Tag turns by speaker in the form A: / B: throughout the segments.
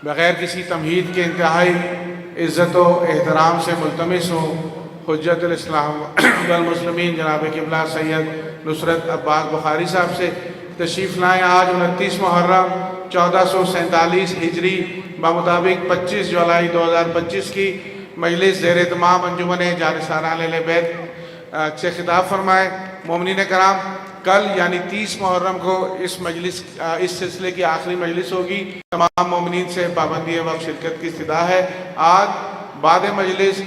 A: بغیر کسی تمہید کے انتہائی عزت و احترام سے ملتمس ہوں حجت الاسلام والمسلمین جناب قبلہ سید نصرت عباس بخاری صاحب سے تشریف لائیں۔ آج 29 محرم 1447 ہجری بمطابق 25 جولائی 2025 کی مجلس زیر اہتمام انجمن جالسان اہل بیت سے خطاب فرمائے۔ مومنین کرام، کل یعنی 30 محرم کو اس سلسلے کی آخری مجلس ہوگی۔ تمام مومنین سے پابندی وقت شرکت کی استدعا ہے۔ آج بعد مجلس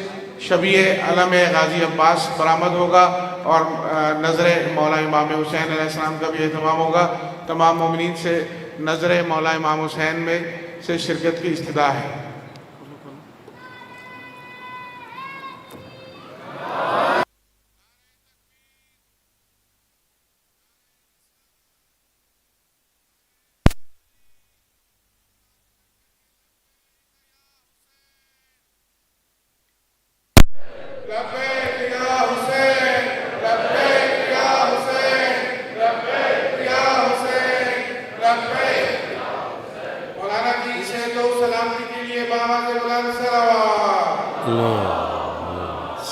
A: شبیہ علم غازی عباس برآمد ہوگا اور نظر مولا امام حسین علیہ السلام کا بھی اہتمام ہوگا۔ تمام مومنین سے نظر مولا امام حسین میں سے شرکت کی استدعا ہے۔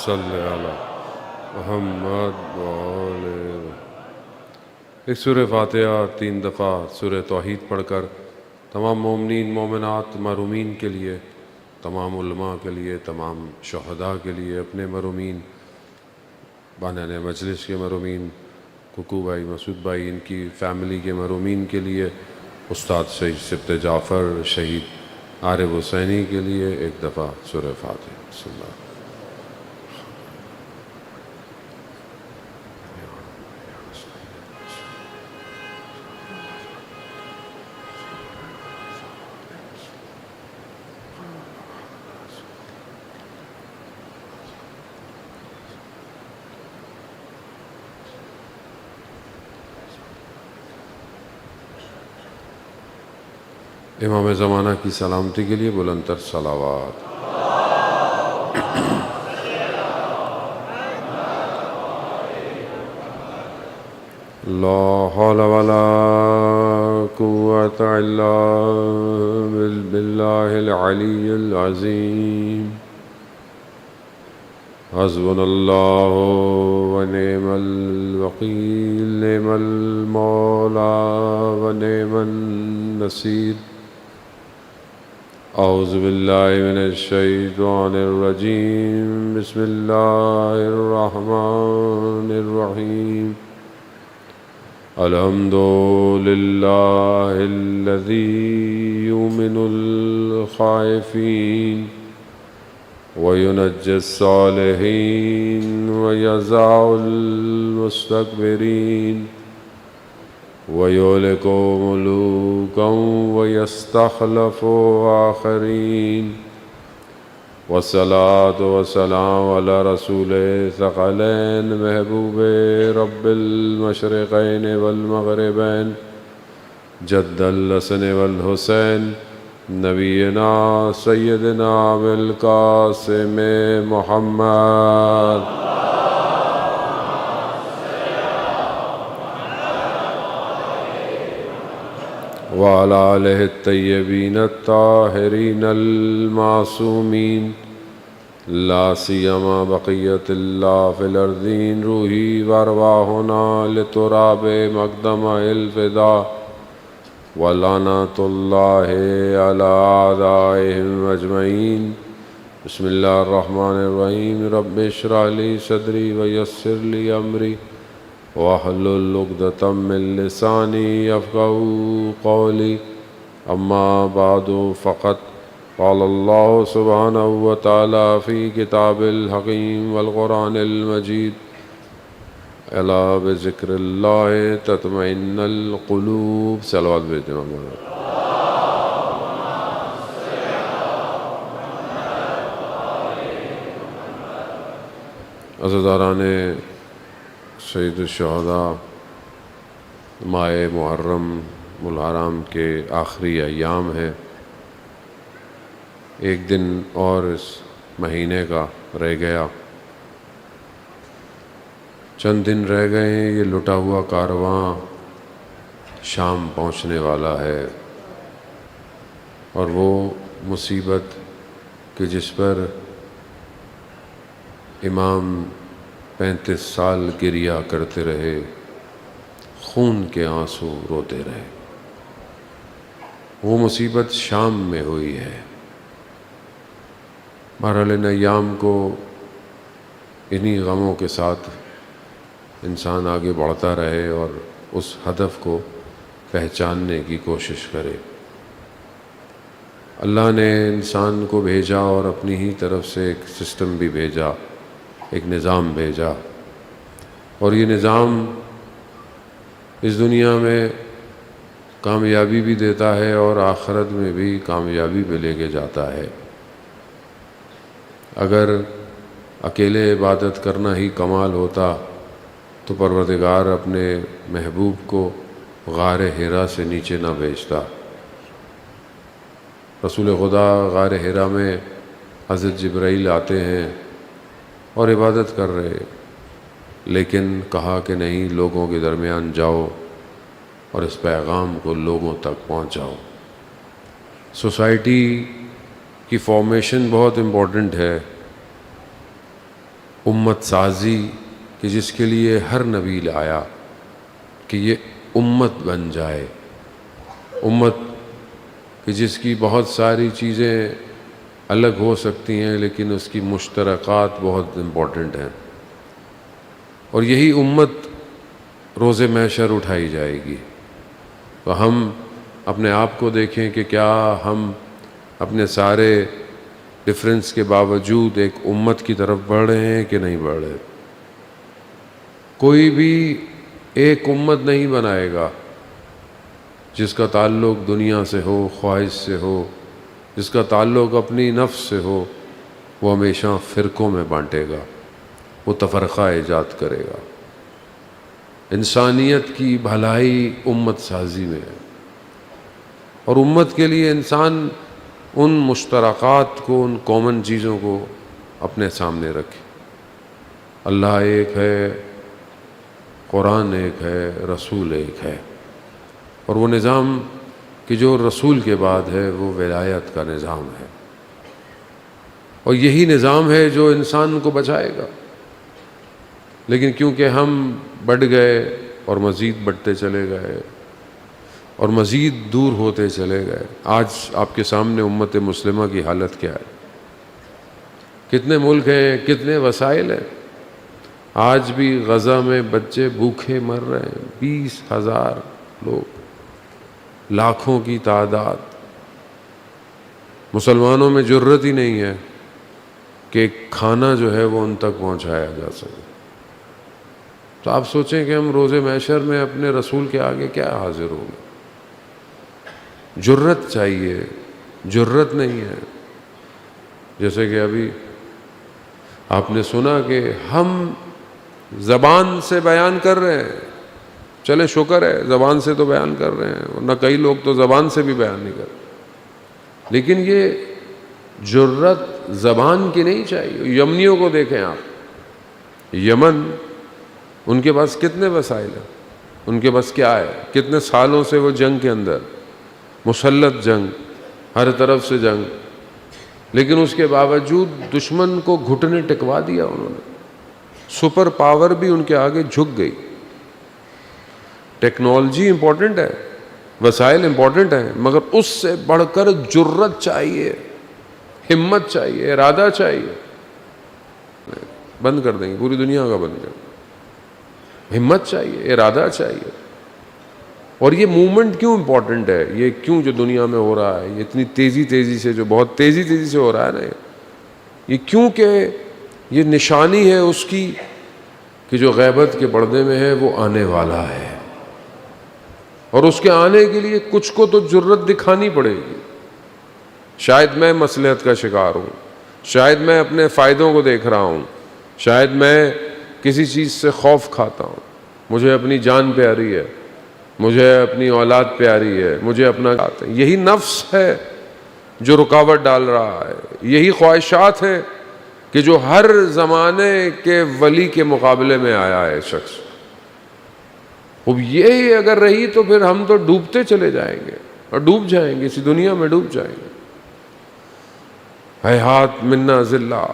B: صلی علی محمد ایک سورہ فاتحہ 3 دفعہ سورہ توحید پڑھ کر تمام مومنین مومنات محرومین کے لیے، تمام علماء کے لیے، تمام شہداء کے لیے، اپنے محرومین بانیان مجلس کے محرومین، ککو بھائی، مسعود بھائی، ان کی فیملی کے محرومین کے لیے، استاد شہید سبت جعفر، شہید عارف حسینی کے لیے ایک دفعہ سورہ فاتحہ۔ بسم اللہ۔ امام زمانہ کی سلامتی کے لیے بلند تر صلوات۔ لا حول ولا قوة الا باللہ العلی العظیم۔ حسبنا اللہ ونعم الوکیل، نعم المولا ونعم النصیر۔ اعوذ باللہ من الشیطان الرجیم، بسم اللہ الرحمن الرحیم۔ الحمد للہ الذی یؤمن الخائفین وینجی الصالحین ویضع المستکبرین وَيُهْلِكُ مُلُوكًا وَيَسْتَخْلِفُ آخَرِينَ۔ والصلاة والسلام على رسول ثقلین محبوب رب المشرقین والمغربین جد الحسن والحسین نبینا سیدنا بالقاسم محمد وعلى آلہ الطیبین الطاہرین المعصومین لا سیما بقیت اللہ فی الارضین روحی وارواحنا لتراب مقدم الفدا ولعنۃ اللہ علی اعدائہم اجمعین۔ بسم اللہ الرحمن الرحیم۔ رب اشرح لی صدری ویسر لی امری واحلل عقدۃ من لسانی یفقہوا قولی۔ اما بعد فقد قال اللہ سبحانہ وتعالی فی کتاب الحکیم والقرآن المجید الا بذکر اللہ تطمئن القلوب۔ صلوات بھیجتے ہیں مولانا۔ عزیزان سید الشہداء، ماہ محرم الحرام کے آخری ایام ہے۔ ایک دن اور اس مہینے کا رہ گیا، چند دن رہ گئے ہیں۔ یہ لٹا ہوا کارواں شام پہنچنے والا ہے۔ اور وہ مصیبت کہ جس پر امام 35 سال گریہ کرتے رہے، خون کے آنسو روتے رہے، وہ مصیبت شام میں ہوئی ہے۔ بہرحال ان ایام کو انہی غموں کے ساتھ انسان آگے بڑھتا رہے اور اس ہدف کو پہچاننے کی کوشش کرے۔ اللہ نے انسان کو بھیجا اور اپنی ہی طرف سے ایک سسٹم بھی بھیجا، ایک نظام بھیجا، اور یہ نظام اس دنیا میں کامیابی بھی دیتا ہے اور آخرت میں بھی کامیابی پہ لے کے جاتا ہے۔ اگر اکیلے عبادت کرنا ہی کمال ہوتا تو پروردگار اپنے محبوب کو غار حرا سے نیچے نہ بھیجتا۔ رسول خدا غار حرا میں حضرت جبرائیل آتے ہیں اور عبادت کر رہے، لیکن کہا کہ نہیں، لوگوں کے درمیان جاؤ اور اس پیغام کو لوگوں تک پہنچاؤ۔ سوسائٹی کی فارمیشن بہت امپورٹنٹ ہے، امت سازی کہ جس کے لیے ہر نبی آیا کہ یہ امت بن جائے، امت کہ جس کی بہت ساری چیزیں الگ ہو سکتی ہیں لیکن اس کی مشترکات بہت امپورٹنٹ ہیں، اور یہی امت روز محشر اٹھائی جائے گی۔ تو ہم اپنے آپ کو دیکھیں کہ کیا ہم اپنے سارے ڈفرینس کے باوجود ایک امت کی طرف بڑھ رہے ہیں کہ نہیں بڑھ رہے۔ کوئی بھی ایک امت نہیں بنائے گا جس کا تعلق دنیا سے ہو، خواہش سے ہو، جس کا تعلق اپنی نفس سے ہو، وہ ہمیشہ فرقوں میں بانٹے گا، وہ تفرقہ ایجاد کرے گا۔ انسانیت کی بھلائی امت سازی میں ہے، اور امت کے لیے انسان ان مشترکات کو، ان کامن چیزوں کو اپنے سامنے رکھے۔ اللہ ایک ہے، قرآن ایک ہے، رسول ایک ہے، اور وہ نظام کہ جو رسول کے بعد ہے وہ ولایت کا نظام ہے، اور یہی نظام ہے جو انسان کو بچائے گا۔ لیکن کیونکہ ہم بڑھ گئے اور مزید بڑھتے چلے گئے اور مزید دور ہوتے چلے گئے، آج آپ کے سامنے امت مسلمہ کی حالت کیا ہے؟ کتنے ملک ہیں، کتنے وسائل ہیں، آج بھی غزہ میں بچے بھوکے مر رہے ہیں، 20,000 لوگ، لاکھوں کی تعداد۔ مسلمانوں میں جرت ہی نہیں ہے کہ کھانا جو ہے وہ ان تک پہنچایا جا سکے۔ تو آپ سوچیں کہ ہم روز محشر میں اپنے رسول کے آگے کیا حاضر ہوں گے؟ جرت چاہیے، جرت نہیں ہے۔ جیسے کہ ابھی آپ نے سنا کہ ہم زبان سے بیان کر رہے ہیں، چلے شکر ہے زبان سے تو بیان کر رہے ہیں، ورنہ کئی لوگ تو زبان سے بھی بیان نہیں کرتے۔ لیکن یہ جرت زبان کی نہیں چاہیے۔ یمنیوں کو دیکھیں آپ، یمن، ان کے پاس کتنے وسائل ہیں، ان کے پاس کیا ہے، کتنے سالوں سے وہ جنگ کے اندر، مسلط جنگ، ہر طرف سے جنگ، لیکن اس کے باوجود دشمن کو گھٹنے ٹکوا دیا انہوں نے۔ سپر پاور بھی ان کے آگے جھک گئی۔ ٹیکنالوجی امپورٹنٹ ہے، وسائل امپورٹنٹ ہیں، مگر اس سے بڑھ کر جرت چاہیے، ہمت چاہیے، ارادہ چاہیے۔ بند کر دیں گے، پوری دنیا کا بند کر دیں گے۔ ہمت چاہیے، ارادہ چاہیے۔ اور یہ موومنٹ کیوں امپورٹنٹ ہے، یہ کیوں جو دنیا میں ہو رہا ہے، یہ اتنی تیزی سے، جو بہت تیزی سے ہو رہا ہے نا، یہ کیوں کہ یہ نشانی ہے اس کی کہ جو غیبت کے پردے میں ہے وہ آنے والا ہے، اور اس کے آنے کے لیے کچھ کو تو جرت دکھانی پڑے گی۔ شاید میں مصلحت کا شکار ہوں، شاید میں اپنے فائدوں کو دیکھ رہا ہوں، شاید میں کسی چیز سے خوف کھاتا ہوں، مجھے اپنی جان پیاری ہے، مجھے اپنی اولاد پیاری ہے، مجھے اپنا، یہی نفس ہے جو رکاوٹ ڈال رہا ہے، یہی خواہشات ہیں کہ جو ہر زمانے کے ولی کے مقابلے میں آیا ہے شخص۔ اب یہی اگر رہی تو پھر ہم تو ڈوبتے چلے جائیں گے۔ اور ڈوب جائیں گے، اسی دنیا میں ڈوب جائیں گے۔ ہیہات منا ذلہ،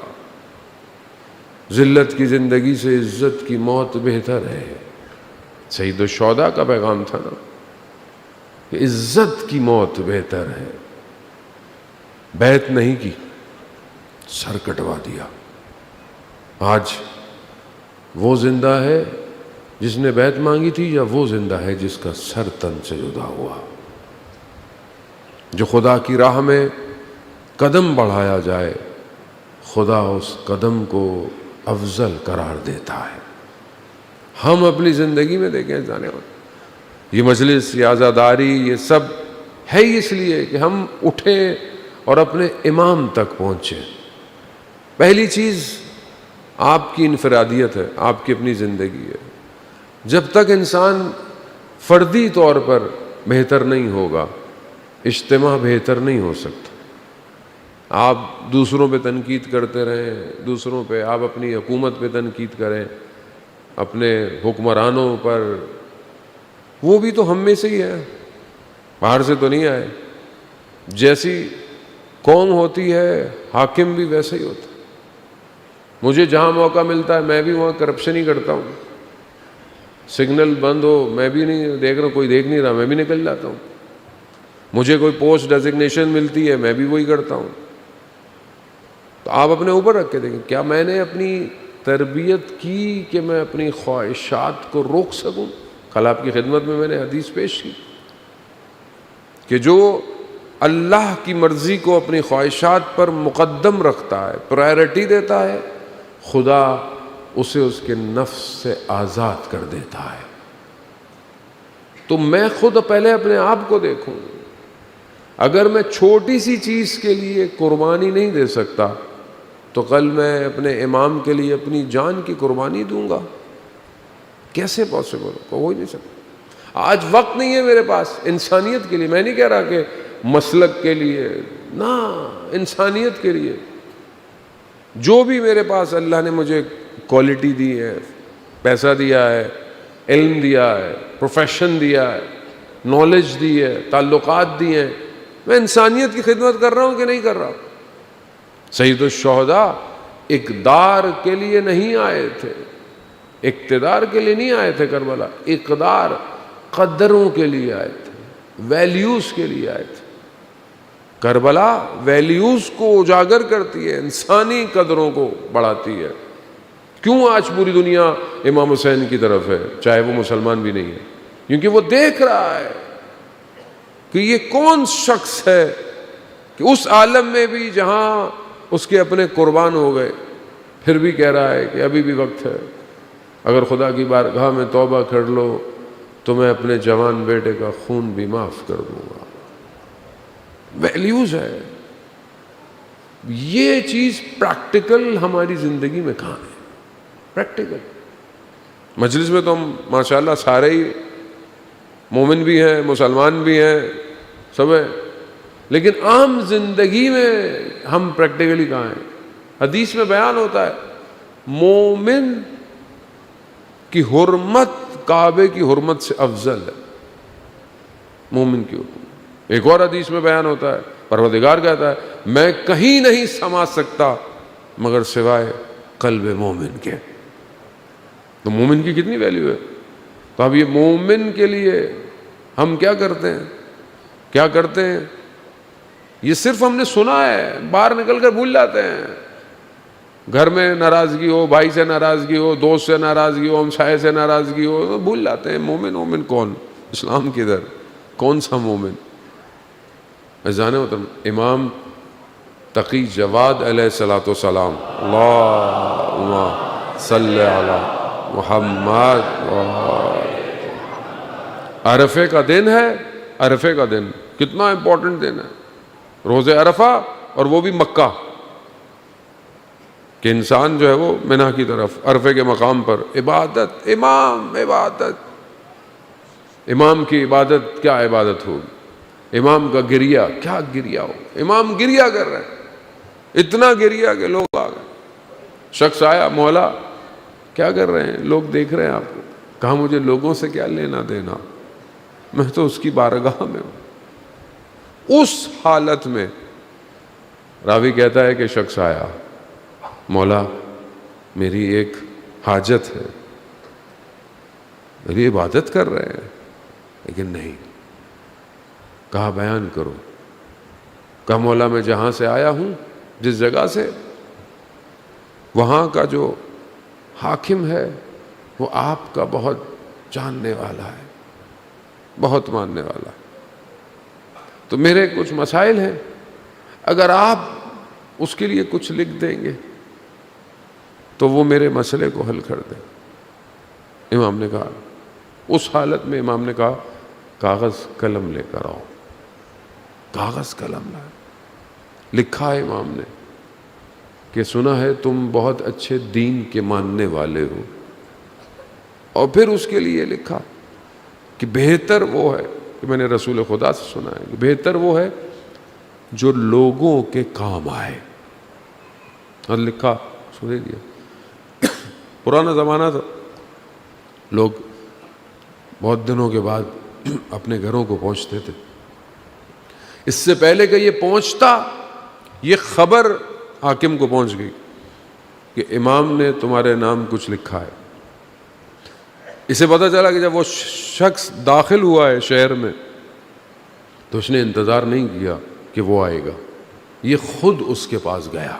B: ذلت کی زندگی سے عزت کی موت بہتر ہے۔ سید الشہداء کا پیغام تھا نا کہ عزت کی موت بہتر ہے۔ بیعت نہیں کی، سر کٹوا دیا۔ آج وہ زندہ ہے جس نے بیعت مانگی تھی، یا وہ زندہ ہے جس کا سر تن سے جدا ہوا؟ جو خدا کی راہ میں قدم بڑھایا جائے، خدا اس قدم کو افضل قرار دیتا ہے۔ ہم اپنی زندگی میں دیکھیں جانے والے، یہ مجلس، یہ عزاداری، یہ سب ہے اس لیے کہ ہم اٹھیں اور اپنے امام تک پہنچے۔ پہلی چیز آپ کی انفرادیت ہے، آپ کی اپنی زندگی ہے۔ جب تک انسان فردی طور پر بہتر نہیں ہوگا، اجتماع بہتر نہیں ہو سکتا۔ آپ دوسروں پہ تنقید کرتے رہیں، دوسروں پہ، آپ اپنی حکومت پہ تنقید کریں، اپنے حکمرانوں پر، وہ بھی تو ہم میں سے ہی ہے، باہر سے تو نہیں آئے۔ جیسی قوم ہوتی ہے حاکم بھی ویسا ہی ہوتا ہے۔ مجھے جہاں موقع ملتا ہے میں بھی وہاں کرپشن ہی کرتا ہوں۔ سگنل بند ہو میں بھی نہیں دیکھ رہا، کوئی دیکھ نہیں رہا، میں بھی نکل جاتا ہوں۔ مجھے کوئی پوسٹ ڈیزگنیشن ملتی ہے میں بھی وہی کرتا ہوں۔ تو آپ اپنے اوپر رکھ کے دیکھیں، کیا میں نے اپنی تربیت کی کہ میں اپنی خواہشات کو روک سکوں؟ کل آپ کی خدمت میں نے حدیث پیش کی کہ جو اللہ کی مرضی کو اپنی خواہشات پر مقدم رکھتا ہے، پرائرٹی دیتا ہے، خدا اسے اس کے نفس سے آزاد کر دیتا ہے۔ تو میں خود پہلے اپنے آپ کو دیکھوں، اگر میں چھوٹی سی چیز کے لیے قربانی نہیں دے سکتا تو کل میں اپنے امام کے لیے اپنی جان کی قربانی دوں گا؟ کیسے پاسبل ہو ہی نہیں سکتا۔ آج وقت نہیں ہے میرے پاس انسانیت کے لیے، میں نہیں کہہ رہا کہ مسلک کے لیے، نہ، انسانیت کے لیے۔ جو بھی میرے پاس اللہ نے مجھے کوالٹی دی ہے، پیسہ دیا ہے، علم دیا ہے، پروفیشن دیا ہے، نالج دی ہے، تعلقات دی ہیں، میں انسانیت کی خدمت کر رہا ہوں کہ نہیں کر رہا؟ سید الشہداء اقدار کے لیے نہیں آئے تھے، اقتدار کے لیے نہیں آئے تھے کربلا، اقدار قدروں کے لیے آئے تھے، ویلیوز کے لیے آئے تھے۔ کربلا ویلیوز کو اجاگر کرتی ہے، انسانی قدروں کو بڑھاتی ہے۔ کیوں آج پوری دنیا امام حسین کی طرف ہے چاہے وہ مسلمان بھی نہیں ہے؟ کیونکہ وہ دیکھ رہا ہے کہ یہ کون شخص ہے کہ اس عالم میں بھی جہاں اس کے اپنے قربان ہو گئے، پھر بھی کہہ رہا ہے کہ ابھی بھی وقت ہے، اگر خدا کی بارگاہ میں توبہ کر لو تو میں اپنے جوان بیٹے کا خون بھی معاف کر دوں گا۔ ویلیوز ہے۔ یہ چیز پریکٹیکل ہماری زندگی میں کہاں ہے؟ پریکٹیکل مجلس میں تو ہم ماشاءاللہ سارے ہی مومن بھی ہیں، مسلمان بھی ہیں، سب ہیں، لیکن عام زندگی میں ہم پریکٹیکلی کہاں ہیں؟ حدیث میں بیان ہوتا ہے مومن کی حرمت کعبے کی حرمت سے افضل ہے۔ مومن کی حرمت۔ ایک اور حدیث میں بیان ہوتا ہے، پروردگار کہتا ہے میں کہیں نہیں سما سکتا مگر سوائے قلب مومن کے۔ تو مومن کی کتنی ویلیو ہے؟ تو اب یہ مومن کے لیے ہم کیا کرتے ہیں؟ کیا کرتے ہیں؟ یہ صرف ہم نے سنا ہے، باہر نکل کر بھول جاتے ہیں۔ گھر میں ناراضگی ہو، بھائی سے ناراضگی ہو، دوست سے ناراضگی ہو، ہمسائے سے ناراضگی ہو، تو بھول جاتے ہیں مومن۔ مومن کون؟ اسلام کدھر؟ کون سا مومن؟ اذان محترم امام تقی جواد علیہ الصلوۃ والسلام، اللہم صلی علی محمد۔ عرفے کا دن ہے، عرفے کا دن کتنا امپورٹنٹ دن ہے، روز عرفہ، اور وہ بھی مکہ، کہ انسان جو ہے وہ منی کی طرف عرفے کے مقام پر عبادت، عبادت، امام کی عبادت کیا عبادت ہوگی؟ امام کا گریہ کیا گریہ ہو؟ امام گریہ کر رہے ہیں، اتنا گریہ کہ لوگ آ گئے۔ شخص آیا، مولا کیا کر رہے ہیں؟ لوگ دیکھ رہے ہیں آپ کو۔ کہا مجھے لوگوں سے کیا لینا دینا، میں تو اس کی بارگاہ میں ہوں۔ اس حالت میں راوی کہتا ہے کہ شخص آیا، مولا میری ایک حاجت ہے، میری عبادت کر رہے ہیں لیکن نہیں. کہا بیان کرو. کہا مولا میں جہاں سے آیا ہوں، جس جگہ سے، وہاں کا جو حاکم ہے وہ آپ کا بہت جاننے والا ہے، بہت ماننے والا ہے. تو میرے کچھ مسائل ہیں، اگر آپ اس کے لیے کچھ لکھ دیں گے تو وہ میرے مسئلے کو حل کر دیں. امام نے کہا، اس حالت میں امام نے کہا کاغذ قلم لے کر آؤ. کاغذ قلم لائے. لکھا ہے امام نے کہ سنا ہے تم بہت اچھے دین کے ماننے والے ہو، اور پھر اس کے لیے لکھا کہ بہتر وہ ہے، کہ میں نے رسول خدا سے سنا ہے کہ بہتر وہ ہے جو لوگوں کے کام آئے. اور لکھا سنے دیا. پرانا زمانہ تھا، لوگ بہت دنوں کے بعد اپنے گھروں کو پہنچتے تھے. اس سے پہلے کہ یہ پہنچتا، یہ خبر حاکم کو پہنچ گئی کہ امام نے تمہارے نام کچھ لکھا ہے. اسے پتہ چلا کہ جب وہ شخص داخل ہوا ہے شہر میں تو اس نے انتظار نہیں کیا کہ وہ آئے گا، یہ خود اس کے پاس گیا،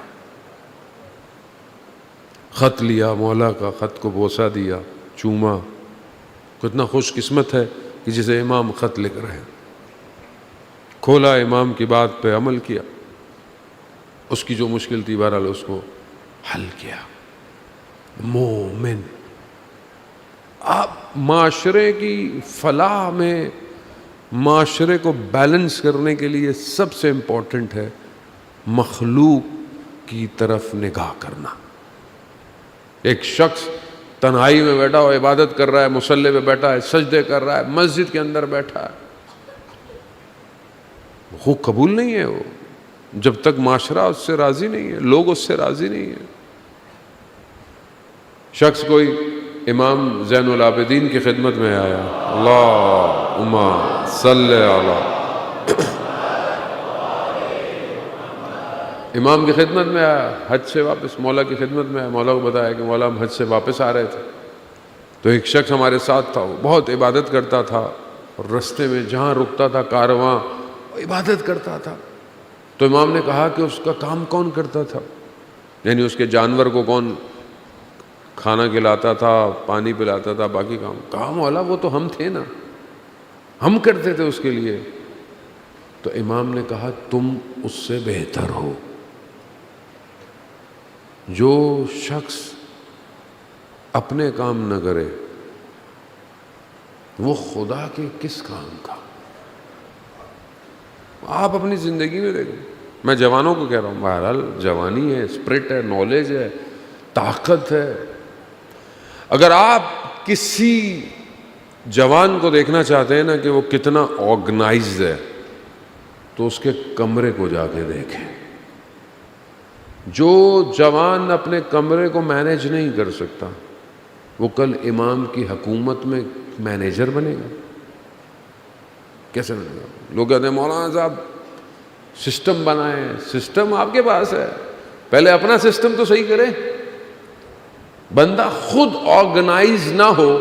B: خط لیا، مولا کا خط کو بوسہ دیا، چوما. کتنا خوش قسمت ہے کہ جسے امام خط لکھ رہے ہیں. کھولا، امام کی بات پہ عمل کیا، اس کی جو مشکل تھی بہرحال اس کو حل کیا. مومن. آپ معاشرے کی فلاح میں، معاشرے کو بیلنس کرنے کے لیے سب سے امپورٹنٹ ہے مخلوق کی طرف نگاہ کرنا. ایک شخص تنہائی میں بیٹھا ہو، عبادت کر رہا ہے، مصلی پہ بیٹھا ہے، سجدے کر رہا ہے، مسجد کے اندر بیٹھا ہے، وہ قبول نہیں ہے. وہ جب تک معاشرہ اس سے راضی نہیں ہے، لوگ اس سے راضی نہیں ہیں. شخص کوئی امام زین العابدین کی خدمت میں آیا، اللہم صلی علی، امام کی خدمت میں آیا، حج سے واپس مولا کی خدمت میں آیا. مولا کو بتایا کہ مولا ہم حج سے واپس آ رہے تھے تو ایک شخص ہمارے ساتھ تھا، وہ بہت عبادت کرتا تھا اور رستے میں جہاں رکتا تھا کارواں عبادت کرتا تھا. تو امام نے کہا کہ اس کا کام کون کرتا تھا، یعنی اس کے جانور کو کون کھانا کھلاتا تھا، پانی پلاتا تھا، باقی کام. کہا مولا وہ تو ہم تھے نا، ہم کرتے تھے اس کے لیے. تو امام نے کہا تم اس سے بہتر ہو. جو شخص اپنے کام نہ کرے وہ خدا کے کس کام کا. آپ اپنی زندگی میں دیکھیں، میں جوانوں کو کہہ رہا ہوں، بہرحال جوانی ہے، اسپرٹ ہے، نالج ہے، طاقت ہے. اگر آپ کسی جوان کو دیکھنا چاہتے ہیں نا کہ وہ کتنا آرگنائزڈ ہے تو اس کے کمرے کو جا کے دیکھیں. جو جوان اپنے کمرے کو مینیج نہیں کر سکتا وہ کل امام کی حکومت میں مینیجر بنے گا. کیسے بنے گا؟ لوگ کہتے ہیں مولانا صاحب سسٹم بنائیں. سسٹم آپ کے پاس ہے، پہلے اپنا سسٹم تو صحیح کرے. بندہ خود آرگنائز نہ ہو.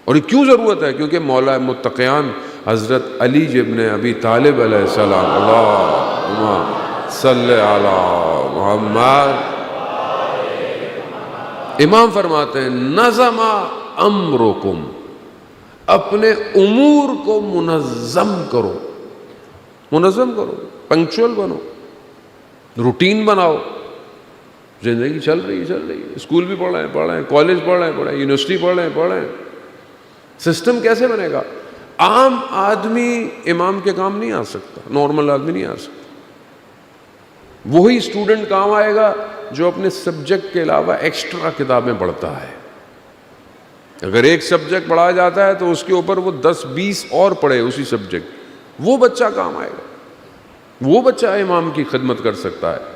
B: اور یہ کیوں ضرورت ہے؟ کیونکہ مولا متقیان حضرت علی ابن ابی طالب علیہ السلام، اللہم صلی علی محمد، امام فرماتے ہیں نظم امرکم، اپنے امور کو منظم کرو، منظم کرو، پنکچوئل بنو، روٹین بناؤ. زندگی چل رہی ہے، اسکول بھی پڑھ رہے ہیں، کالج پڑھ رہے ہیں، یونیورسٹی پڑھ رہے ہیں. سسٹم کیسے بنے گا؟ عام آدمی امام کے کام نہیں آ سکتا، نارمل آدمی نہیں آ سکتا. وہی اسٹوڈنٹ کام آئے گا جو اپنے سبجیکٹ کے علاوہ ایکسٹرا کتابیں پڑھتا ہے. اگر ایک سبجیکٹ پڑھا جاتا ہے تو اس کے اوپر وہ 10-20 اور پڑھے اسی سبجیکٹ، وہ بچہ کام آئے گا، وہ بچہ امام کی خدمت کر سکتا ہے.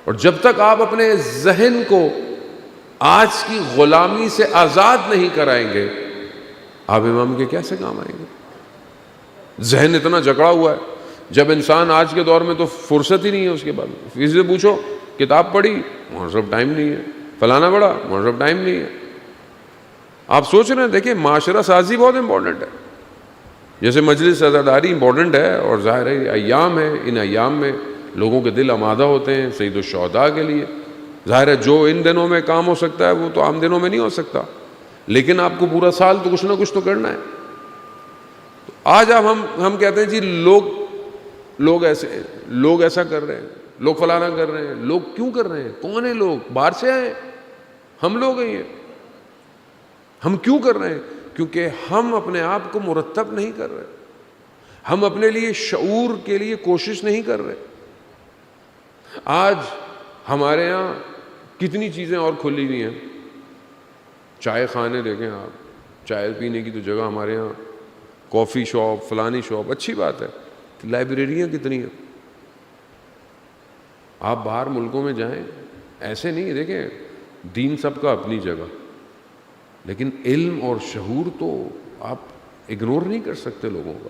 B: اور جب تک آپ اپنے ذہن کو آج کی غلامی سے آزاد نہیں کرائیں گے آپ امام کے کیسے کام آئیں گے؟ ذہن اتنا جکڑا ہوا ہے. جب انسان آج کے دور میں تو فرصت ہی نہیں ہے اس کے بعد. کسی سے پوچھو کتاب پڑھی, مولانا صاحب ٹائم نہیں ہے. فلانا پڑھا, مولانا صاحب ٹائم نہیں ہے. آپ سوچ رہے ہیں, دیکھیں معاشرہ سازی بہت امپورٹنٹ ہے. جیسے مجلس عزاداری امپورٹنٹ ہے, اور ظاہر ہے ایام ہے, ان ایام میں لوگوں کے دل آمادہ ہوتے ہیں سید الشہداء کے لیے. ظاہر ہے جو ان دنوں میں کام ہو سکتا ہے وہ تو عام دنوں میں نہیں ہو سکتا, لیکن آپ کو پورا سال تو کچھ نہ کچھ تو کرنا ہے. تو آج اب ہم کہتے ہیں جی لوگ ایسا کر رہے ہیں, لوگ فلانا کر رہے ہیں. لوگ کیوں کر رہے ہیں؟ کون ہیں لوگ؟ باہر سے آئے, ہم لوگ ہیں. ہم کیوں کر رہے ہیں؟ کیونکہ ہم اپنے آپ کو مرتب نہیں کر رہے, ہم اپنے لیے شعور کے لیے کوشش نہیں کر رہے. آج ہمارے ہاں کتنی چیزیں اور کھلی ہوئی ہیں. چائے خانے دیکھیں آپ, چائے پینے کی تو جگہ ہمارے ہاں, کافی شاپ, فلانی شاپ, اچھی بات ہے. لائبریریاں کتنی ہیں. آپ باہر ملکوں میں جائیں, ایسے نہیں, دیکھیں دین سب کا اپنی جگہ, لیکن علم اور شعور تو آپ اگنور نہیں کر سکتے لوگوں کا.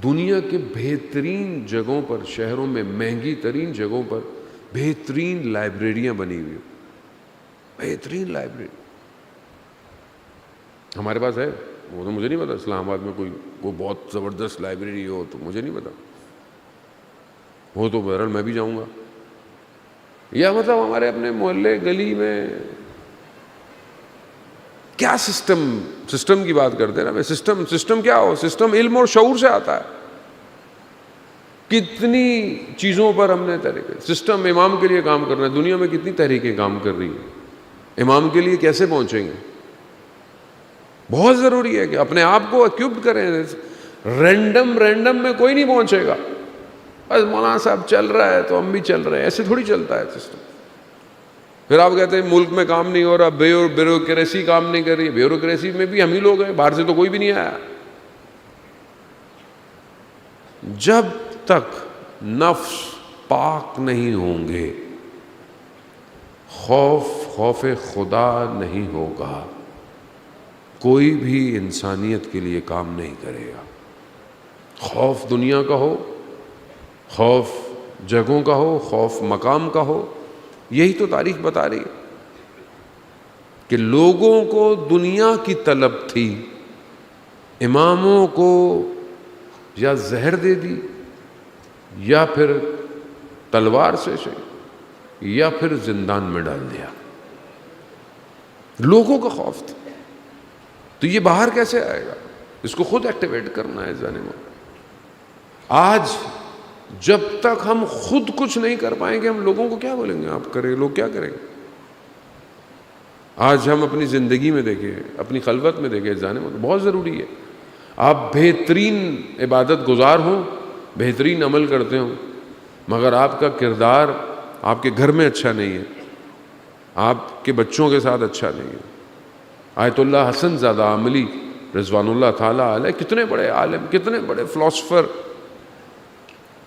B: دنیا کے بہترین جگہوں پر, شہروں میں مہنگی ترین جگہوں پر بہترین لائبریریاں بنی ہوئی, بہترین لائبریری ہمارے پاس ہے. وہ تو مجھے نہیں پتا اسلام آباد میں کوئی بہت زبردست لائبریری ہو, تو مجھے نہیں پتا. وہ تو بہرحال میں بھی جاؤں گا. یا مطلب ہمارے اپنے محلے گلی میں کیا سسٹم کی بات کرتے ہیں نا. سسٹم کیا ہو؟ سسٹم علم اور شعور سے آتا ہے. کتنی چیزوں پر ہم نے سسٹم امام کے لیے کام کرنا ہے. دنیا میں کتنی تحریکیں کام کر رہی ہیں, امام کے لیے کیسے پہنچیں گے؟ بہت ضروری ہے کہ اپنے آپ کو اکوپڈ کریں. رینڈم میں کوئی نہیں پہنچے گا. بس مولانا صاحب چل رہا ہے تو ہم بھی چل رہے ہیں, ایسے تھوڑی چلتا ہے سسٹم. پھر آپ کہتے ہیں ملک میں کام نہیں ہو رہا, بیوروکریسی کام نہیں کر رہی. بیوروکریسی میں بھی ہم ہی لوگ ہیں, باہر سے تو کوئی بھی نہیں آیا. جب تک نفس پاک نہیں ہوں گے, خوف خدا نہیں ہوگا, کوئی بھی انسانیت کے لیے کام نہیں کرے گا. خوف دنیا کا ہو, خوف جگہوں کا ہو, خوف مقام کا ہو. یہی تو تاریخ بتا رہی ہے کہ لوگوں کو دنیا کی طلب تھی, اماموں کو یا زہر دے دی, یا پھر تلوار سے یا پھر زندان میں ڈال دیا. لوگوں کا خوف تھا. تو یہ باہر کیسے آئے گا؟ اس کو خود ایکٹیویٹ کرنا ہے ظالموں. آج جب تک ہم خود کچھ نہیں کر پائیں گے, ہم لوگوں کو کیا بولیں گے آپ کریں, لوگ کیا کریں گے؟ آج ہم اپنی زندگی میں دیکھیں, اپنی خلوت میں دیکھیں, ظالموں بہت ضروری ہے. آپ بہترین عبادت گزار ہوں, بہترین عمل کرتے ہوں, مگر آپ کا کردار آپ کے گھر میں اچھا نہیں ہے, آپ کے بچوں کے ساتھ اچھا نہیں ہے. آیت اللہ حسن زادہ عاملی رضوان اللہ تعالیٰ علیہ, کتنے بڑے عالم, کتنے بڑے فلاسفر,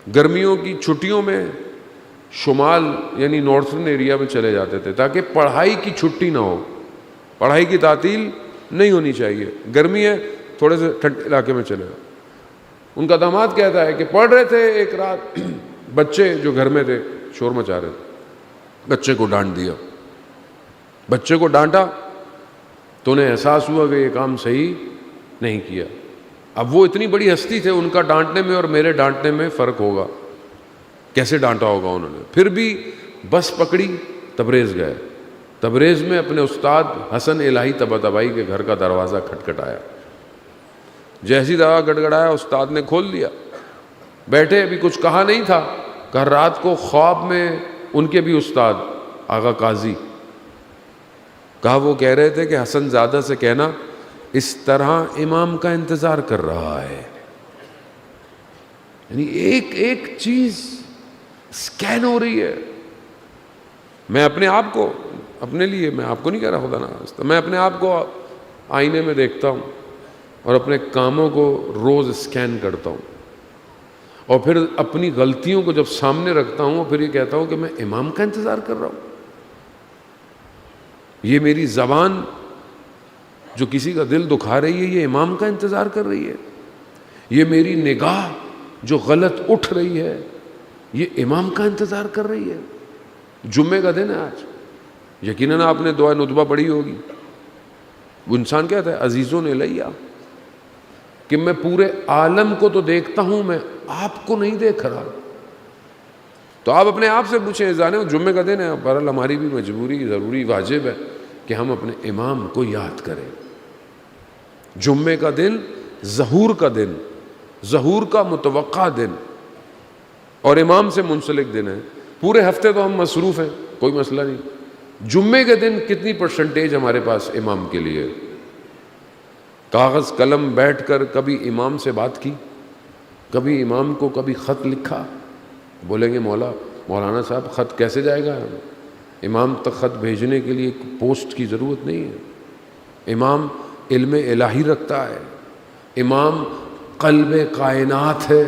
B: گرمیوں کی چھٹیوں میں شمال یعنی نارتھرن ایریا میں چلے جاتے تھے تاکہ پڑھائی کی چھٹی نہ ہو, پڑھائی کی تعطیل نہیں ہونی چاہیے. گرمی ہے, تھوڑے سے ٹھنڈے علاقے میں چلے گا. ان کا داماد کہتا ہے کہ پڑھ رہے تھے, ایک رات بچے جو گھر میں تھے شور مچا رہے تھے, بچے کو ڈانٹ دیا. بچے کو ڈانٹا تو انہیں احساس ہوا کہ یہ کام صحیح نہیں کیا. اب وہ اتنی بڑی ہستی تھے, ان کا ڈانٹنے میں اور میرے ڈانٹنے میں فرق ہوگا. کیسے ڈانٹا ہوگا انہوں نے. پھر بھی بس پکڑی, تبریز گئے. تبریز میں اپنے استاد حسن الہی طباطبائی کے گھر کا دروازہ کھٹکھٹایا. جیسی دروازہ کھٹکھٹایا, استاد نے کھول دیا. بیٹھے, ابھی کچھ کہا نہیں تھا, کہ رات کو خواب میں ان کے بھی استاد آغا قاضی کہا, وہ کہہ رہے تھے کہ حسن زادہ سے کہنا اس طرح امام کا انتظار کر رہا ہے. یعنی ایک ایک چیز سکین ہو رہی ہے. میں اپنے آپ کو, اپنے لیے, میں آپ کو نہیں کہہ رہا خدا نخواستہ, میں اپنے آپ کو آئینے میں دیکھتا ہوں اور اپنے کاموں کو روز سکین کرتا ہوں, اور پھر اپنی غلطیوں کو جب سامنے رکھتا ہوں, پھر یہ کہتا ہوں کہ میں امام کا انتظار کر رہا ہوں. یہ میری زبان جو کسی کا دل دکھا رہی ہے, یہ امام کا انتظار کر رہی ہے. یہ میری نگاہ جو غلط اٹھ رہی ہے یہ امام کا انتظار کر رہی ہے. جمعے کا دن ہے آج, یقیناً آپ نے دعا ندبہ پڑھی ہوگی. وہ انسان کہتا ہے عزیزوں نے لیا کہ میں پورے عالم کو تو دیکھتا ہوں, میں آپ کو نہیں دیکھ رہا. تو آپ اپنے آپ سے پوچھیں, جانے جمعے کا دن ہے, بہرحال ہماری بھی مجبوری ضروری واجب ہے کہ ہم اپنے امام کو یاد کریں. جمعے کا دن ظہور کا دن, ظہور کا متوقع دن اور امام سے منسلک دن ہے. پورے ہفتے تو ہم مصروف ہیں, کوئی مسئلہ نہیں. جمعے کے دن کتنی پرسنٹیج ہمارے پاس امام کے لیے؟ کاغذ قلم بیٹھ کر کبھی امام سے بات کی, کبھی امام کو کبھی خط لکھا؟ بولیں گے مولانا صاحب خط کیسے جائے گا؟ امام تک خط بھیجنے کے لیے پوسٹ کی ضرورت نہیں ہے. امام علم الہی رکھتا ہے, امام قلب کائنات ہے.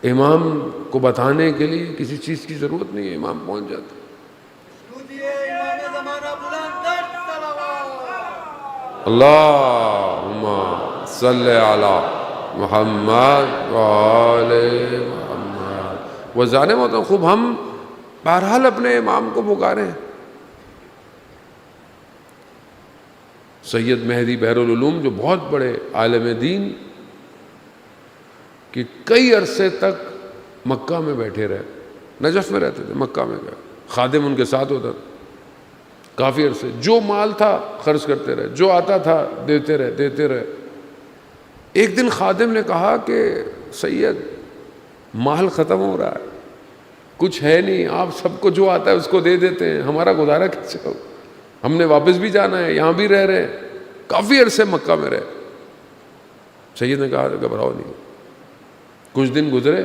B: امام کو بتانے کے لیے کسی چیز کی ضرورت نہیں ہے, امام پہنچ جاتا ہے. اللہم صلی علی محمد وآل محمد. وہ جانے ہوتا خوب ہم بہرحال اپنے امام کو پکاریں. سید مہدی بحرالعلوم جو بہت بڑے عالم دین کہ کئی عرصے تک مکہ میں بیٹھے رہے, نجف میں رہتے تھے, مکہ میں گئے, خادم ان کے ساتھ ہوتا تھا کافی عرصے. جو مال تھا خرچ کرتے رہے, جو آتا تھا دیتے رہے. ایک دن خادم نے کہا کہ سید مال ختم ہو رہا ہے, کچھ ہے نہیں, آپ سب کو جو آتا ہے اس کو دے دیتے ہیں, ہمارا گزارا کیسے ہو؟ ہم نے واپس بھی جانا ہے, یہاں بھی رہ رہے ہیں, کافی عرصے مکہ میں رہے. سید نے کہا گھبراؤ نہیں. کچھ دن گزرے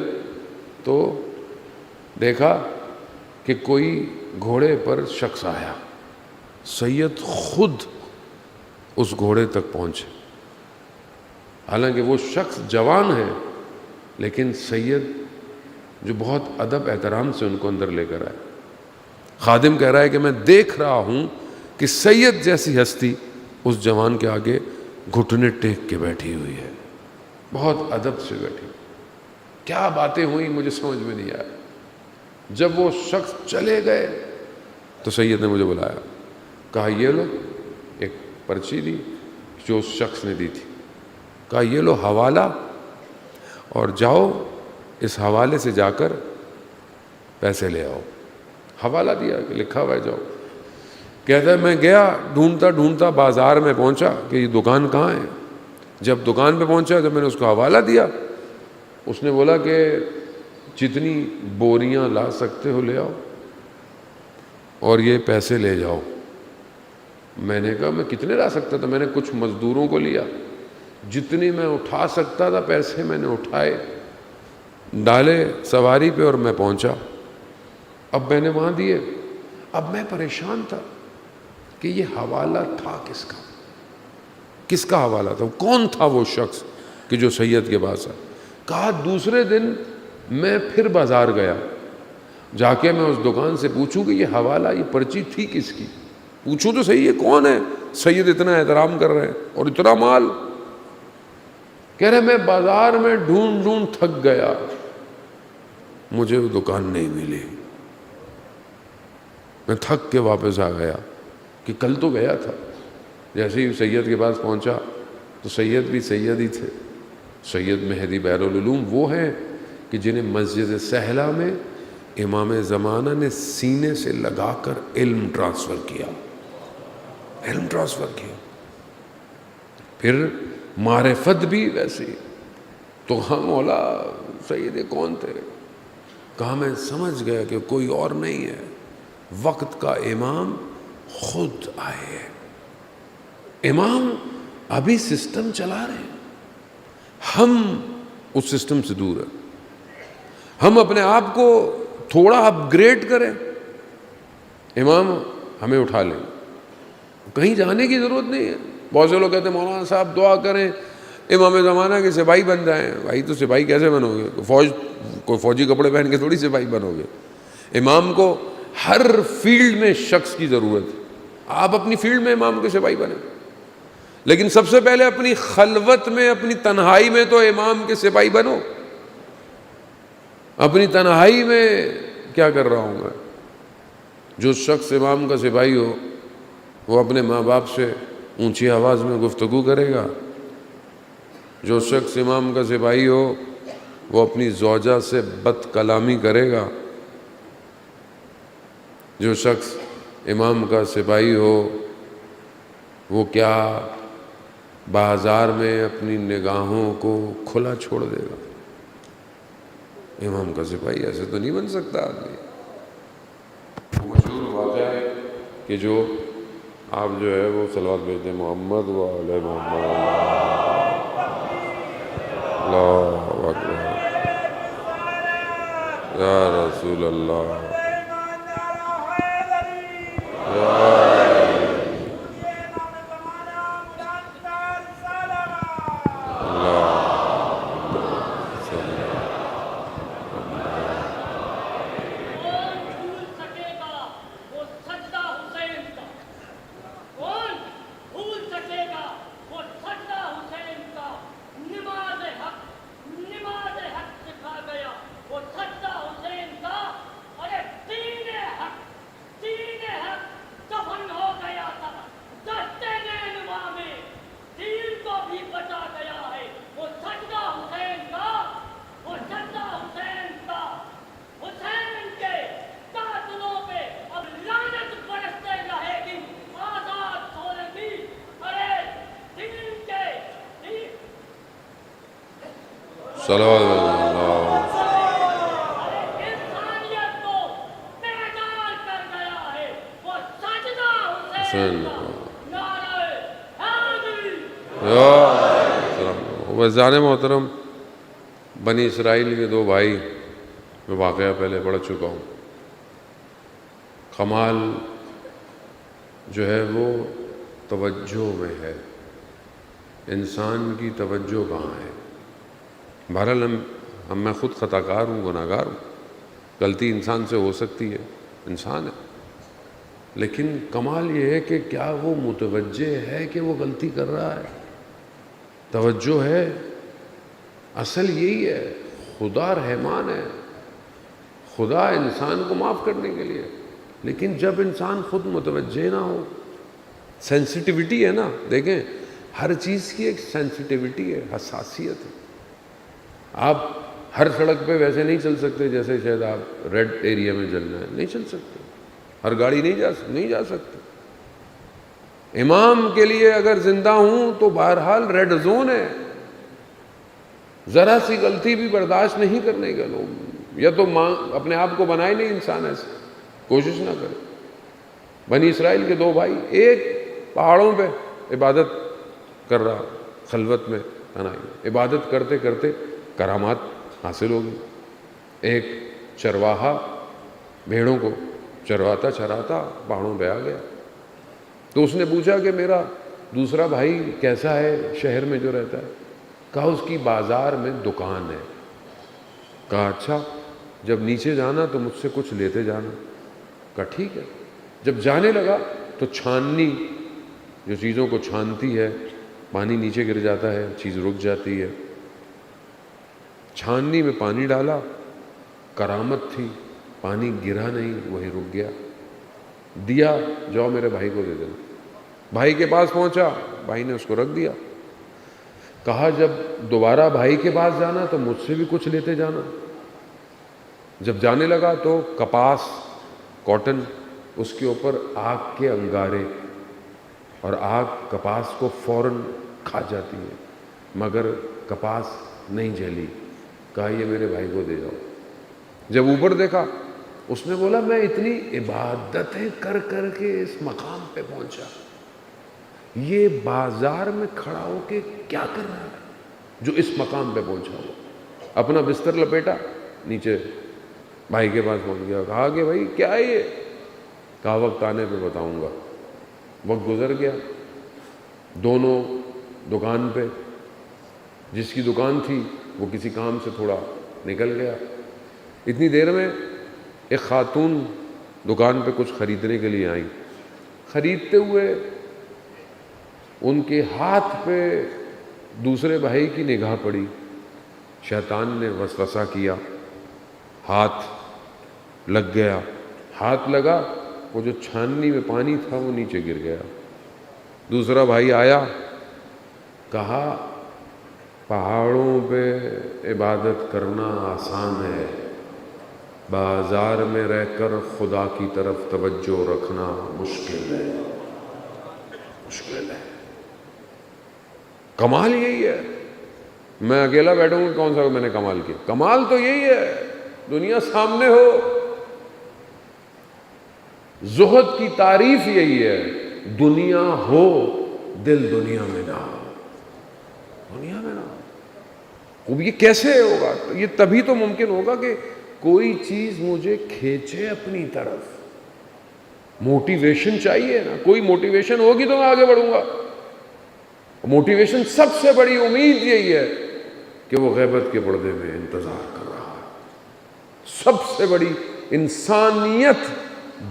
B: تو دیکھا کہ کوئی گھوڑے پر شخص آیا. سید خود اس گھوڑے تک پہنچے, حالانکہ وہ شخص جوان ہے لیکن سید جو بہت ادب احترام سے ان کو اندر لے کر آئے. خادم کہہ رہا ہے کہ میں دیکھ رہا ہوں کہ سید جیسی ہستی اس جوان کے آگے گھٹنے ٹیک کے بیٹھی ہوئی ہے, بہت ادب سے بیٹھی. کیا باتیں ہوئی مجھے سمجھ میں نہیں آیا. جب وہ شخص چلے گئے تو سید نے مجھے بلایا, کہا یہ لو, ایک پرچی دی جو اس شخص نے دی تھی. کہا یہ لو حوالہ, اور جاؤ اس حوالے سے جا کر پیسے لے آؤ. حوالہ دیا کہ لکھا ہوا ہے جاؤ. کہتا ہے میں گیا ڈھونڈتا بازار میں پہنچا کہ یہ دکان کہاں ہے. جب دکان پہ پہنچا جب میں نے اس کو حوالہ دیا, اس نے بولا کہ جتنی بوریاں لا سکتے ہو لے آؤ اور یہ پیسے لے جاؤ. میں نے کہا میں کتنے لا سکتا تھا؟ میں نے کچھ مزدوروں کو لیا, جتنی میں اٹھا سکتا تھا پیسے میں نے اٹھائے, ڈالے سواری پہ اور میں پہنچا. اب میں نے وہاں دیے. اب میں پریشان تھا کہ یہ حوالہ تھا کس کا حوالہ تھا, کون تھا وہ شخص کہ جو سید کے پاس آیا. کہا دوسرے دن میں پھر بازار گیا, جا کے میں اس دکان سے پوچھوں کہ یہ حوالہ یہ پرچی تھی کس کی, پوچھوں تو صحیح ہے کون ہے. سید اتنا احترام کر رہے ہیں اور اتنا مال. کہہ رہے میں بازار میں ڈھونڈ تھک گیا, مجھے وہ دکان نہیں ملی. میں تھک کے واپس آ گیا کہ کل تو گیا تھا. جیسے ہی سید کے پاس پہنچا تو سید بھی سید ہی تھے. سید مہدی بحرالعلوم وہ ہیں کہ جنہیں مسجد سہلہ میں امام زمانہ نے سینے سے لگا کر علم ٹرانسفر کیا. پھر معرفت بھی ویسی. تو ہاں مولا سید کون تھے؟ کہا میں سمجھ گیا کہ کوئی اور نہیں ہے, وقت کا امام خود آئے ہیں. امام ابھی سسٹم چلا رہے ہیں, ہم اس سسٹم سے دور ہیں. ہم اپنے آپ کو تھوڑا اپ گریڈ کریں, امام ہمیں اٹھا لیں. کہیں جانے کی ضرورت نہیں ہے. بہت سے لوگ کہتے ہیں مولانا صاحب دعا کریں امام زمانہ کے سپاہی بن جائیں. بھائی تو سپاہی کیسے بنو گے؟ کوئی فوجی کپڑے پہن کے تھوڑی سپاہی بنو گے. امام کو ہر فیلڈ میں شخص کی ضرورت ہے. آپ اپنی فیلڈ میں امام کے سپاہی بنیں, لیکن سب سے پہلے اپنی خلوت میں اپنی تنہائی میں تو امام کے سپاہی بنو. اپنی تنہائی میں کیا کر رہا ہوں میں؟ جو شخص امام کا سپاہی ہو وہ اپنے ماں باپ سے اونچی آواز میں گفتگو کرے گا، جو شخص امام کا سپاہی ہو وہ اپنی زوجہ سے بد کلامی کرے گا، جو شخص امام کا سپاہی ہو وہ کیا بازار میں اپنی نگاہوں کو کھلا چھوڑ دے گا۔ امام کا سپاہی ایسے تو نہیں بن سکتا آدمی۔ وہ مشہور واقعہ ہے کہ جو آپ جو ہے وہ صلوات بھیجتے ہیں محمد و علیہ محمد، اللہ اکبر یا رسول اللہ صلوات اللہ حسین وزان محترم، بنی اسرائیل کے دو بھائی، میں واقعہ پہلے پڑھ چکا ہوں۔ کمال جو ہے وہ توجہ میں ہے، انسان کی توجہ کہاں ہے؟ بہرحال ہم میں خود خطا کار ہوں، گناہ گار ہوں، غلطی انسان سے ہو سکتی ہے، انسان ہے، لیکن کمال یہ ہے کہ کیا وہ متوجہ ہے کہ وہ غلطی کر رہا ہے؟ توجہ ہے۔ اصل یہی ہے، خدا رحمان ہے، خدا انسان کو معاف کرنے کے لیے، لیکن جب انسان خود متوجہ نہ ہو، سینسٹیوٹی ہے نا، دیکھیں ہر چیز کی ایک سینسٹیوٹی ہے، حساسیت ہے۔ آپ ہر سڑک پہ ویسے نہیں چل سکتے جیسے شاید آپ ریڈ ایریا میں چلنا ہے، نہیں چل سکتے، ہر گاڑی نہیں جا سکتی۔ امام کے لیے اگر زندہ ہوں تو بہرحال ریڈ زون ہے، ذرا سی غلطی بھی برداشت نہیں کرنے کے لوگ، یا تو اپنے آپ کو بنائے نہیں انسان، ایسے کوشش نہ کرے۔ بنی اسرائیل کے دو بھائی، ایک پہاڑوں پہ عبادت کر رہا، خلوت میں تنہائی، عبادت کرتے کرتے کرامات حاصل ہوگی۔ ایک چرواہا بھیڑوں کو چرواتا چراتا پہاڑوں پہ آ گیا، تو اس نے پوچھا کہ میرا دوسرا بھائی کیسا ہے شہر میں جو رہتا ہے؟ کہا اس کی بازار میں دکان ہے۔ کہا اچھا، جب نیچے جانا تو مجھ سے کچھ لیتے جانا۔ کہا ٹھیک ہے۔ جب جانے لگا تو چھاننی جو چیزوں کو چھانتی ہے، پانی نیچے گر جاتا ہے، چیز رک جاتی ہے، چھاننی میں پانی ڈالا، کرامت تھی، پانی گرا نہیں، وہی رک گیا۔ دیا، جاؤ میرے بھائی کو دے دینا۔ بھائی کے پاس پہنچا، بھائی نے اس کو رکھ دیا۔ کہا جب دوبارہ بھائی کے پاس جانا تو مجھ سے بھی کچھ لیتے جانا۔ جب جانے لگا تو کپاس، کاٹن، اس کے اوپر آگ کے انگارے، اور آگ کپاس کو فوراً کھا جاتی ہے، مگر کپاس نہیں جلی۔ کہا یہ میرے بھائی کو دے جاؤ۔ جب اوپر دیکھا، اس نے بولا میں اتنی عبادتیں کر کر کے اس مقام پہ پہنچا، یہ بازار میں کھڑا ہو کے کیا کر رہا ہے جو اس مقام پہ پہنچا ہوا؟ اپنا بستر لپیٹا، نیچے بھائی کے پاس پہنچ گیا۔ کہا کہ بھائی کیا ہے یہ؟ کہا وقت آنے پہ بتاؤں گا۔ وقت گزر گیا، دونوں دکان پہ، جس کی دکان تھی وہ کسی کام سے تھوڑا نکل گیا۔ اتنی دیر میں ایک خاتون دکان پہ کچھ خریدنے کے لیے آئیں۔ خریدتے ہوئے ان کے ہاتھ پہ دوسرے بھائی کی نگاہ پڑی۔ شیطان نے وسوسہ کیا ہاتھ لگ گیا، ہاتھ لگا، وہ جو چھاننی میں پانی تھا وہ نیچے گر گیا۔ دوسرا بھائی آیا، کہا پہاڑوں پہ عبادت کرنا آسان ہے، بازار میں رہ کر خدا کی طرف توجہ رکھنا مشکل ہے، مشکل ہے۔ کمال یہی ہے، میں اکیلا بیٹھوں گا کون سا میں نے کمال کیا؟ کمال تو یہی ہے دنیا سامنے ہو، زہد کی تعریف یہی ہے، دنیا ہو دل دنیا میں نہ ہو، دنیا میں نہ ہو۔ اب یہ کیسے ہوگا؟ یہ تبھی تو ممکن ہوگا کہ کوئی چیز مجھے کھینچے اپنی طرف، موٹیویشن چاہیے نا، کوئی موٹیویشن ہوگی تو میں آگے بڑھوں گا۔ موٹیویشن سب سے بڑی امید یہی ہے کہ وہ غیبت کے پردے میں انتظار کر رہا ہے۔ سب سے بڑی انسانیت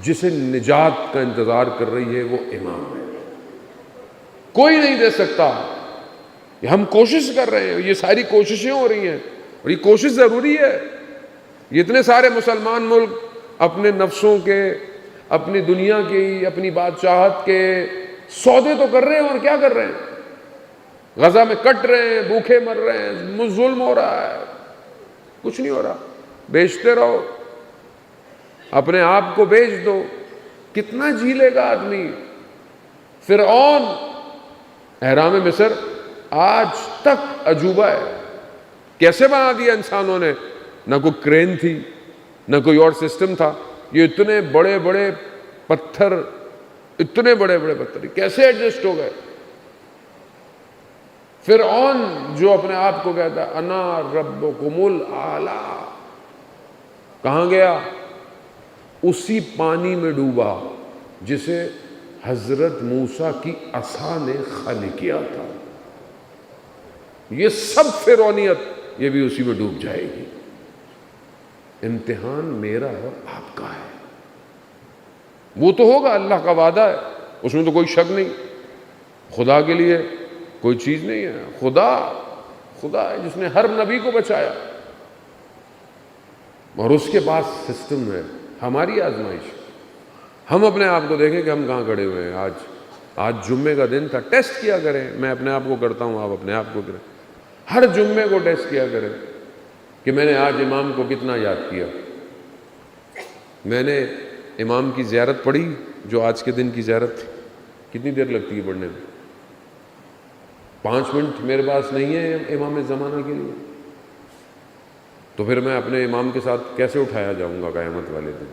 B: جسے نجات کا انتظار کر رہی ہے وہ امام ہے، کوئی نہیں دے سکتا۔ ہم کوشش کر رہے ہیں، یہ ساری کوششیں ہو رہی ہیں اور یہ کوشش ضروری ہے۔ یہ اتنے سارے مسلمان ملک اپنے نفسوں کے، اپنی دنیا کی، اپنی بادشاہت کے سودے تو کر رہے ہیں، اور کیا کر رہے ہیں؟ غزہ میں کٹ رہے ہیں، بھوکے مر رہے ہیں، ظلم ہو رہا ہے، کچھ نہیں ہو رہا۔ بیچتے رہو، اپنے آپ کو بیچ دو، کتنا جھیلے گا آدمی؟ فرعون احرام مصر آج تک عجوبہ ہے، کیسے بنا دیا انسانوں نے؟ نہ کوئی کرین تھی، نہ کوئی اور سسٹم تھا، یہ اتنے بڑے بڑے پتھر، اتنے بڑے بڑے پتھر کیسے ایڈجسٹ ہو گئے؟ فرعون جو اپنے آپ کو کہتا ہے انا ربکم الاعلی، کہاں گیا؟ اسی پانی میں ڈوبا جسے حضرت موسیٰ کی عصا نے خالی کیا تھا۔ یہ سب فرعونیت یہ بھی اسی میں ڈوب جائے گی۔ امتحان میرا اور آپ کا ہے، وہ تو ہوگا، اللہ کا وعدہ ہے، اس میں تو کوئی شک نہیں۔ خدا کے لیے کوئی چیز نہیں ہے، خدا ہے جس نے ہر نبی کو بچایا، اور اس کے پاس سسٹم ہے۔ ہماری آزمائش، ہم اپنے آپ کو دیکھیں کہ ہم کہاں کھڑے ہوئے ہیں۔ آج جمعے کا دن تھا، ٹیسٹ کیا کریں، میں اپنے آپ کو کرتا ہوں، آپ اپنے آپ کو کریں، ہر جمعے کو ٹیسٹ کیا کریں کہ میں نے آج امام کو کتنا یاد کیا۔ میں نے امام کی زیارت پڑھی جو آج کے دن کی زیارت تھی، کتنی دیر لگتی ہے پڑھنے میں؟ 5 منٹ میرے پاس نہیں ہے امام زمانہ کے لیے، تو پھر میں اپنے امام کے ساتھ کیسے اٹھایا جاؤں گا قیامت والے دن؟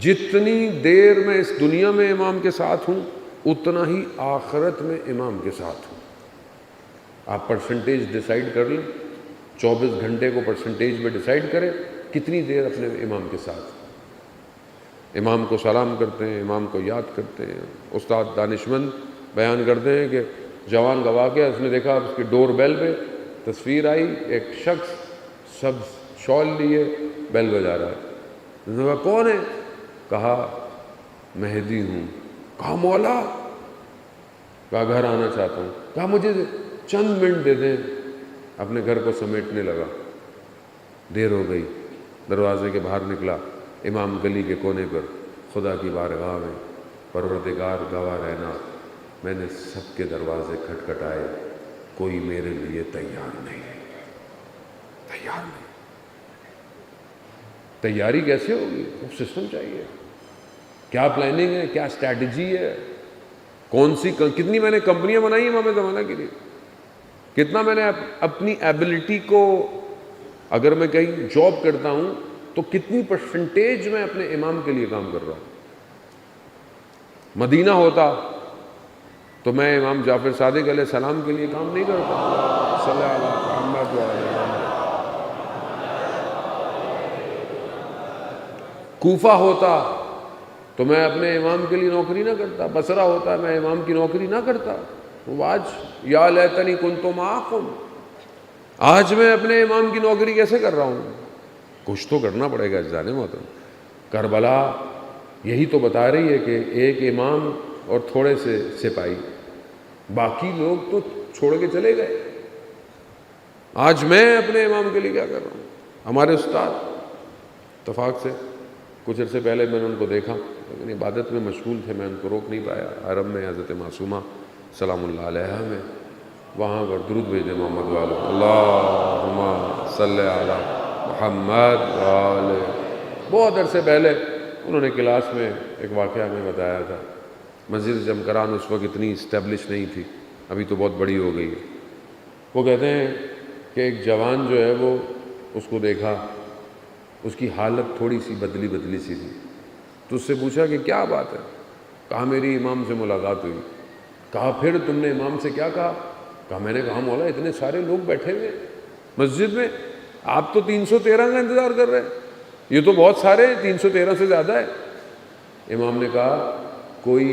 B: جتنی دیر میں اس دنیا میں امام کے ساتھ ہوں اتنا ہی آخرت میں امام کے ساتھ ہوں۔ آپ پرسنٹیج ڈیسائیڈ کر لیں، 24 گھنٹے کو پرسنٹیج میں ڈیسائیڈ کریں کتنی دیر اپنے امام کے ساتھ۔ امام کو سلام کرتے ہیں، امام کو یاد کرتے ہیں۔ استاد دانشمند بیان کرتے ہیں کہ جوان گوا کے اس نے دیکھا اس کی ڈور بیل پہ تصویر آئی، ایک شخص سبز شال لیے بیل بجا رہا ہے۔ اس نے کہا کون ہے؟ کہا مہدی ہوں۔ کہا مولا؟ کہا گھر آنا چاہتا ہوں۔ کہا مجھے چند منٹ دے دیں، اپنے گھر کو سمیٹنے لگا، دیر ہو گئی، دروازے کے باہر نکلا، امام گلی کے کونے پر خدا کی بارگاہ میں، پروردگار گواہ رہنا میں نے سب کے دروازے کھٹکھٹائے، کوئی میرے لیے تیار نہیں، تیار نہیں۔ تیاری کیسے ہوگی؟ سسٹم چاہیے، کیا پلاننگ ہے، کیا اسٹریٹجی ہے، کتنی میں نے کمپنیاں بنائی امام زمانہ کے لیے، کتنا میں نے اپنی ایبلٹی کو، اگر میں کہیں جاب کرتا ہوں تو کتنی پرسنٹیج میں اپنے امام کے لیے کام کر رہا ہوں۔ مدینہ ہوتا تو میں امام جعفر صادق علیہ السلام کے لیے کام نہیں کرتا، صلی اللہ علیہ وسلم۔ کوفہ ہوتا تو میں اپنے امام کے لیے نوکری نہ کرتا، بصرہ ہوتا میں امام کی نوکری نہ کرتا۔ وہ آج یا لیتنی کنت معکم، آج میں اپنے امام کی نوکری کیسے کر رہا ہوں؟ کچھ تو کرنا پڑے گا جانے محترم۔ کربلا یہی تو بتا رہی ہے کہ ایک امام اور تھوڑے سے سپاہی، باقی لوگ تو چھوڑ کے چلے گئے۔ آج میں اپنے امام کے لیے کیا کر رہا ہوں؟ ہمارے استاد اتفاق سے کچھ عرصے پہلے میں نے ان کو دیکھا، لیکن عبادت میں مشغول تھے، میں ان کو روک نہیں پایا۔ حرم میں حضرت معصومہ سلام اللہ علیہا میں، وہاں پر درود بھیجے محمد والو، اللہم صلی علی محمد والے۔ بہت عرصے پہلے انہوں نے کلاس میں ایک واقعہ ہمیں بتایا تھا۔ مسجد جمکران اس وقت اتنی اسٹیبلش نہیں تھی، ابھی تو بہت بڑی ہو گئی ہے۔ وہ کہتے ہیں کہ ایک جوان جو ہے وہ اس کو دیکھا، اس کی حالت تھوڑی سی بدلی سی تھی، تو اس سے پوچھا کہ کیا بات ہے؟ کہا میری امام سے ملاقات ہوئی۔ کہا پھر تم نے امام سے کیا کہا؟ کہا میں نے کہا مولا اتنے سارے لوگ بیٹھے ہوئے مسجد میں، آپ تو 313 کا انتظار کر رہے ہیں، یہ تو بہت سارے ہیں، 313 سے زیادہ ہے۔ امام نے کہا کوئی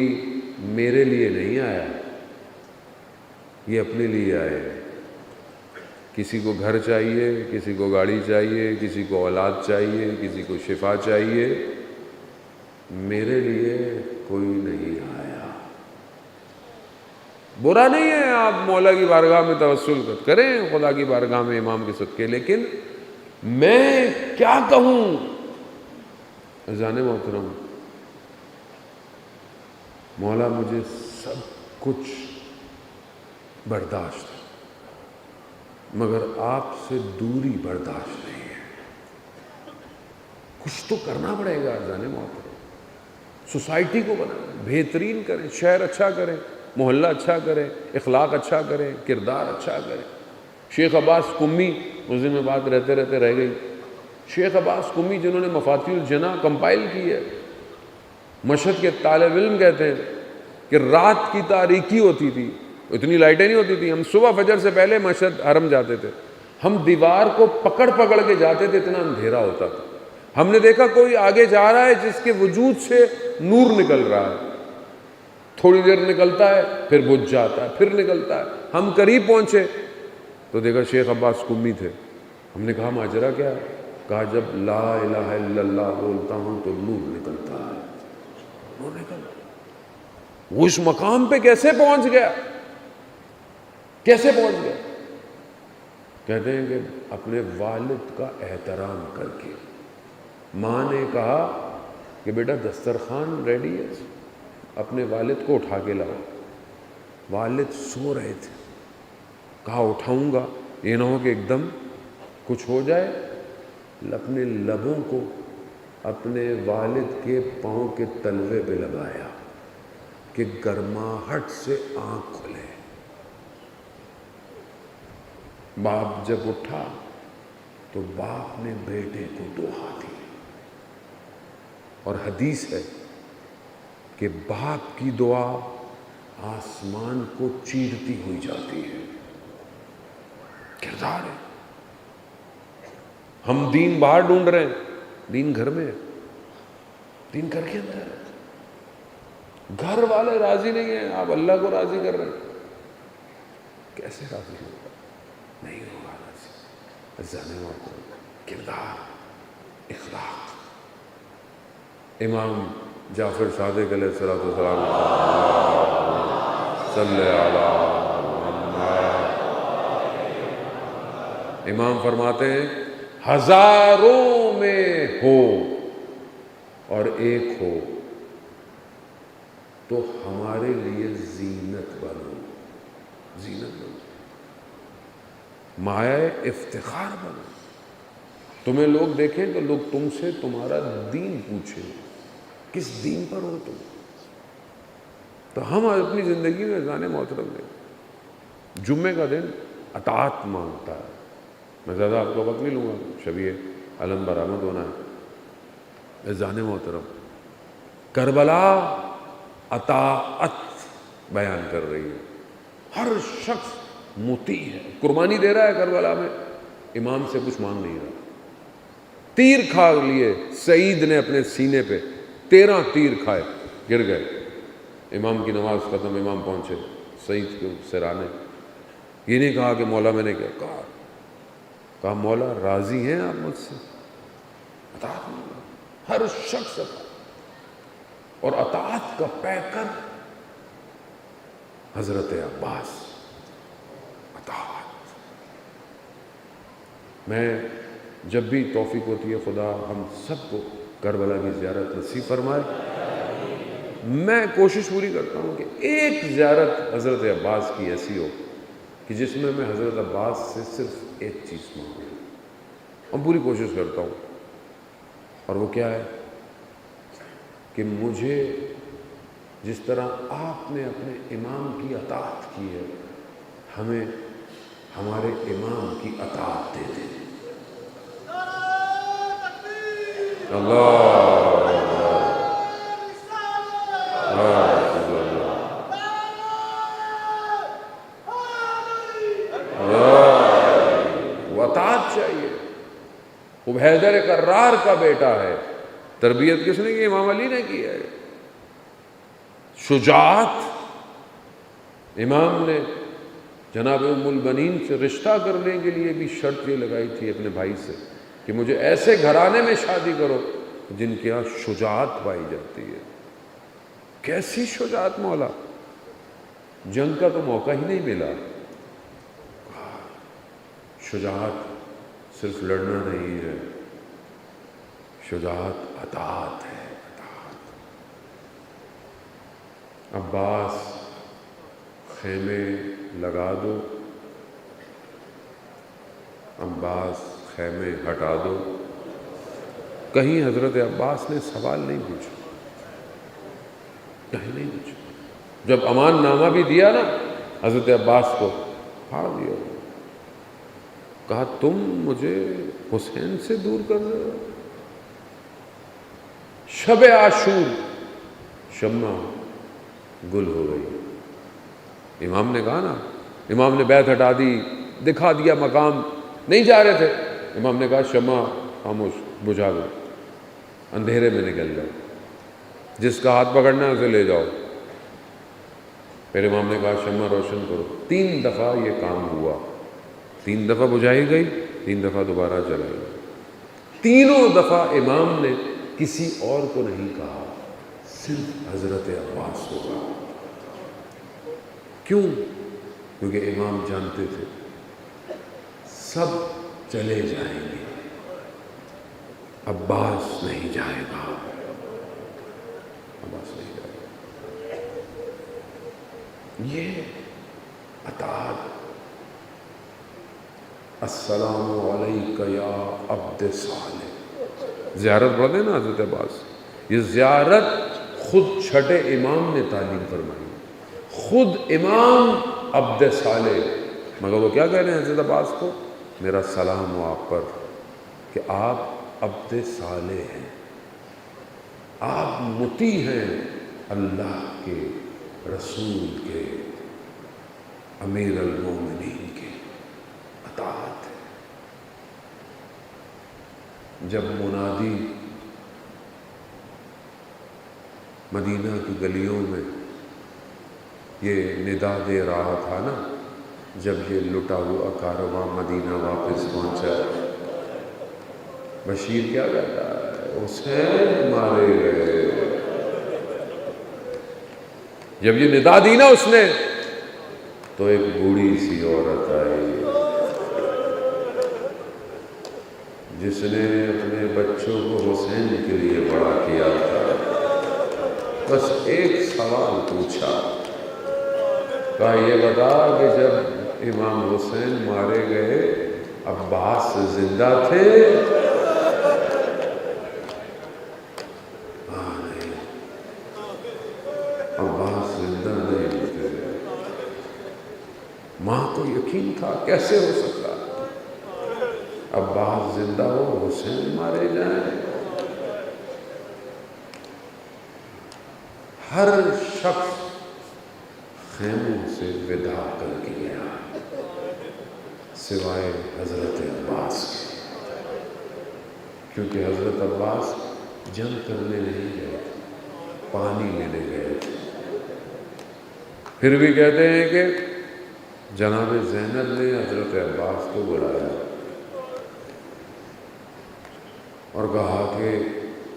B: میرے لیے نہیں آیا، یہ اپنے لیے آئے ہیں۔ کسی کو گھر چاہیے، کسی کو گاڑی چاہیے، کسی کو اولاد چاہیے، کسی کو شفا چاہیے، میرے لیے کوئی نہیں آیا۔ برا نہیں ہے آپ مولا کی بارگاہ میں توسل کریں، خدا کی بارگاہ میں امام کے صدقے، لیکن میں کیا کہوں؟ عزیزان محترم، مولا مجھے سب کچھ برداشت ہے، مگر آپ سے دوری برداشت نہیں ہے۔ کچھ تو کرنا پڑے گا عزیزان محترم، سوسائٹی کو بنائیں، بہترین کریں، شہر اچھا کریں، محلہ اچھا کریں، اخلاق اچھا کریں، کردار اچھا کریں۔ شیخ عباس قمی، اس دن میں بات رہتے رہتے رہ گئی، شیخ عباس قمی جنہوں نے مفاتیح الجناح کمپائل کی ہے، مشہد کے طالب علم کہتے ہیں کہ رات کی تاریکی ہوتی تھی، اتنی لائٹیں نہیں ہوتی تھی، ہم صبح فجر سے پہلے مشہد حرم جاتے تھے، ہم دیوار کو پکڑ کے جاتے تھے، اتنا اندھیرا ہوتا تھا۔ ہم نے دیکھا کوئی آگے جا رہا ہے جس کے وجود سے نور نکل رہا ہے، تھوڑی دیر نکلتا ہے پھر بجھ جاتا ہے، پھر نکلتا ہے۔ ہم قریب پہنچے تو دیکھا شیخ عباس قمی تھے۔ ہم نے کہا ماجرا کیا ہے؟ کہا جب لا الہ الا اللہ بولتا ہوں تو نور نکلتا ہے۔ نور نکل، وہ اس مقام پہ کیسے پہنچ گیا؟ کیسے پہنچ گیا؟ کہتے ہیں کہ اپنے والد کا احترام کر کے۔ ماں نے کہا کہ بیٹا دسترخوان ریڈی ہے، اپنے والد کو اٹھا کے لاؤ۔ والد سو رہے تھے، کہا اٹھاؤں گا، یہ نہ ہو کہ ایک دم کچھ ہو جائے۔ اپنے لبوں کو اپنے والد کے پاؤں کے تلوے پہ لگایا کہ گرماہٹ سے آنکھ کھلے۔ باپ جب اٹھا تو باپ نے بیٹے کو دعا دی، اور حدیث ہے کہ باپ کی دعا آسمان کو چیرتی ہوئی جاتی ہے۔ کردار ہے۔ ہم دین باہر ڈھونڈ رہے ہیں، دین گھر میں ہے، دین گھر کے اندر ہے۔ گھر والے راضی نہیں ہیں، آپ اللہ کو راضی کر رہے ہیں، کیسے راضی ہوگا؟ نہیں ہوگا راضی۔ عزیزان محترم، کردار، اخلاق۔ امام جعفر صادق علیہ السلام صلی علی محمد، امام فرماتے ہیں ہزاروں میں ہو اور ایک ہو تو ہمارے لیے زینت بنو، زینت بنو، مایہ افتخار بنو۔ تمہیں لوگ دیکھیں تو لوگ تم سے تمہارا دین پوچھیں، کس دین پر ہو تم؟ تو ہم اپنی زندگی میں عزیزان محترم میں جمعے کا دن اطاعت مانگتا ہے۔ میں زیادہ آپ کو وقت نہیں لوں گا، شبیہ علم برآمد ہونا ہے۔ عزیزان محترم، کربلا اطاعت بیان کر رہی ہے، ہر شخص مطیع ہے، قربانی دے رہا ہے کربلا میں، امام سے کچھ مانگ نہیں رہا۔ تیر کھا لیے سعید نے اپنے سینے پہ، 13 تیر کھائے، گر گئے۔ امام کی نماز ختم، امام پہنچے، سعید کو سرانے، یہ نہیں کہا کہ مولا میں نے کیا کہا، کہا مولا راضی ہیں آپ مجھ سے؟ اطاعت مانگا، ہر شخص اطاعت، اور اطاعت کا پیکر حضرت عباس، اطاعت۔ میں جب بھی توفیق ہوتی ہے خدا ہم سب کو کربلا کی زیارت نصیب فرمائے۔ میں کوشش پوری کرتا ہوں کہ ایک زیارت حضرت عباس کی ایسی ہو کہ جس میں حضرت عباس سے صرف ایک چیز مانگوں، اور پوری کوشش کرتا ہوں، اور وہ کیا ہے کہ مجھے جس طرح آپ نے اپنے امام کی اطاعت کی ہے، ہمیں ہمارے امام کی اطاعت دے دیں۔ اللہ وہ اطاعت چاہیے۔ وہ حیدر کرار کا بیٹا ہے، تربیت کس نے کی؟ امام علی نے کی ہے۔ شجاعت، امام نے جناب ام البنین سے رشتہ کرنے کے لیے بھی شرط یہ لگائی تھی اپنے بھائی سے کہ مجھے ایسے گھرانے میں شادی کرو جن کے یہاں شجاعت پائی جاتی ہے۔ کیسی شجاعت مولا! جنگ کا تو موقع ہی نہیں ملا۔ شجاعت صرف لڑنا نہیں ہے، شجاعت اطاعت ہے، اطاعت۔ عباس خیمے لگا دو، عباس خیمے ہٹا دو۔ کہیں حضرت عباس نے سوال نہیں پوچھا، کہیں نہیں پوچھا۔ جب امان نامہ بھی دیا نا حضرت عباس کو، پھاڑ دیا، کہا تم مجھے حسین سے دور کر رہے ہو۔ شب عاشور شمع گل ہو گئی۔ امام نے کہا نا، امام نے بیعت ہٹا دی، دکھا دیا مقام، نہیں جا رہے تھے۔ امام نے کہا شمع خاموش، بجھا دو، اندھیرے میں نکل جاؤ، جس کا ہاتھ پکڑنا ہے اسے لے جاؤ۔ پھر امام نے کہا شمع روشن کرو۔ 3 دفعہ یہ کام ہوا، 3 دفعہ بجھائی گئی، 3 دفعہ دوبارہ جلائی گئی۔ تینوں دفعہ امام نے کسی اور کو نہیں کہا، صرف حضرت عباس کو کہا۔ کیوں؟ کیونکہ امام جانتے تھے سب چلے جائیں گے، عباس نہیں جائے گا، عباس نہیں جائے گا۔ یہ اطاعت۔ السلام علیک یا عبد صالح، زیارت پڑھ دیں نا حضرت عباس۔ یہ زیارت خود چھٹے امام نے تعلیم فرمائی، خود امام عبد صالح۔ مگر وہ کیا کہہ رہے ہیں حضرت عباس کو؟ میرا سلام ہو آپ پر کہ آپ عبد صالح ہیں، آپ مطیع ہیں اللہ کے رسول کے، امیر المومنین کے، اطاعت ہے۔ جب منادی مدینہ کی گلیوں میں یہ ندا دے رہا تھا نا، جب یہ لٹا ہوا کارواں مدینہ واپس پہنچا، بشیر کیا کہتا ہے؟ حسین مارے گئے۔ جب یہ ندا دی نا اس نے، تو ایک بوڑھی سی عورت آئی جس نے اپنے بچوں کو حسین کے لیے بڑا کیا تھا۔ بس ایک سوال پوچھا، کہا یہ بتا کہ جب امام حسین مارے گئے عباس زندہ تھے؟ نہیں، عباس زندہ نہیں تھے۔ ماں کو یقین تھا، کیسے ہو سکتا عباس زندہ ہو حسین مارے جائیں؟ ہر شخص خیموں سے وداع کر کے گیا سوائے حضرت عباس کے، کیونکہ حضرت عباس جنگ کرنے نہیں گئے، پانی لینے گئے تھے۔ پھر بھی کہتے ہیں کہ جناب زینب نے حضرت عباس کو بلایا اور کہا کہ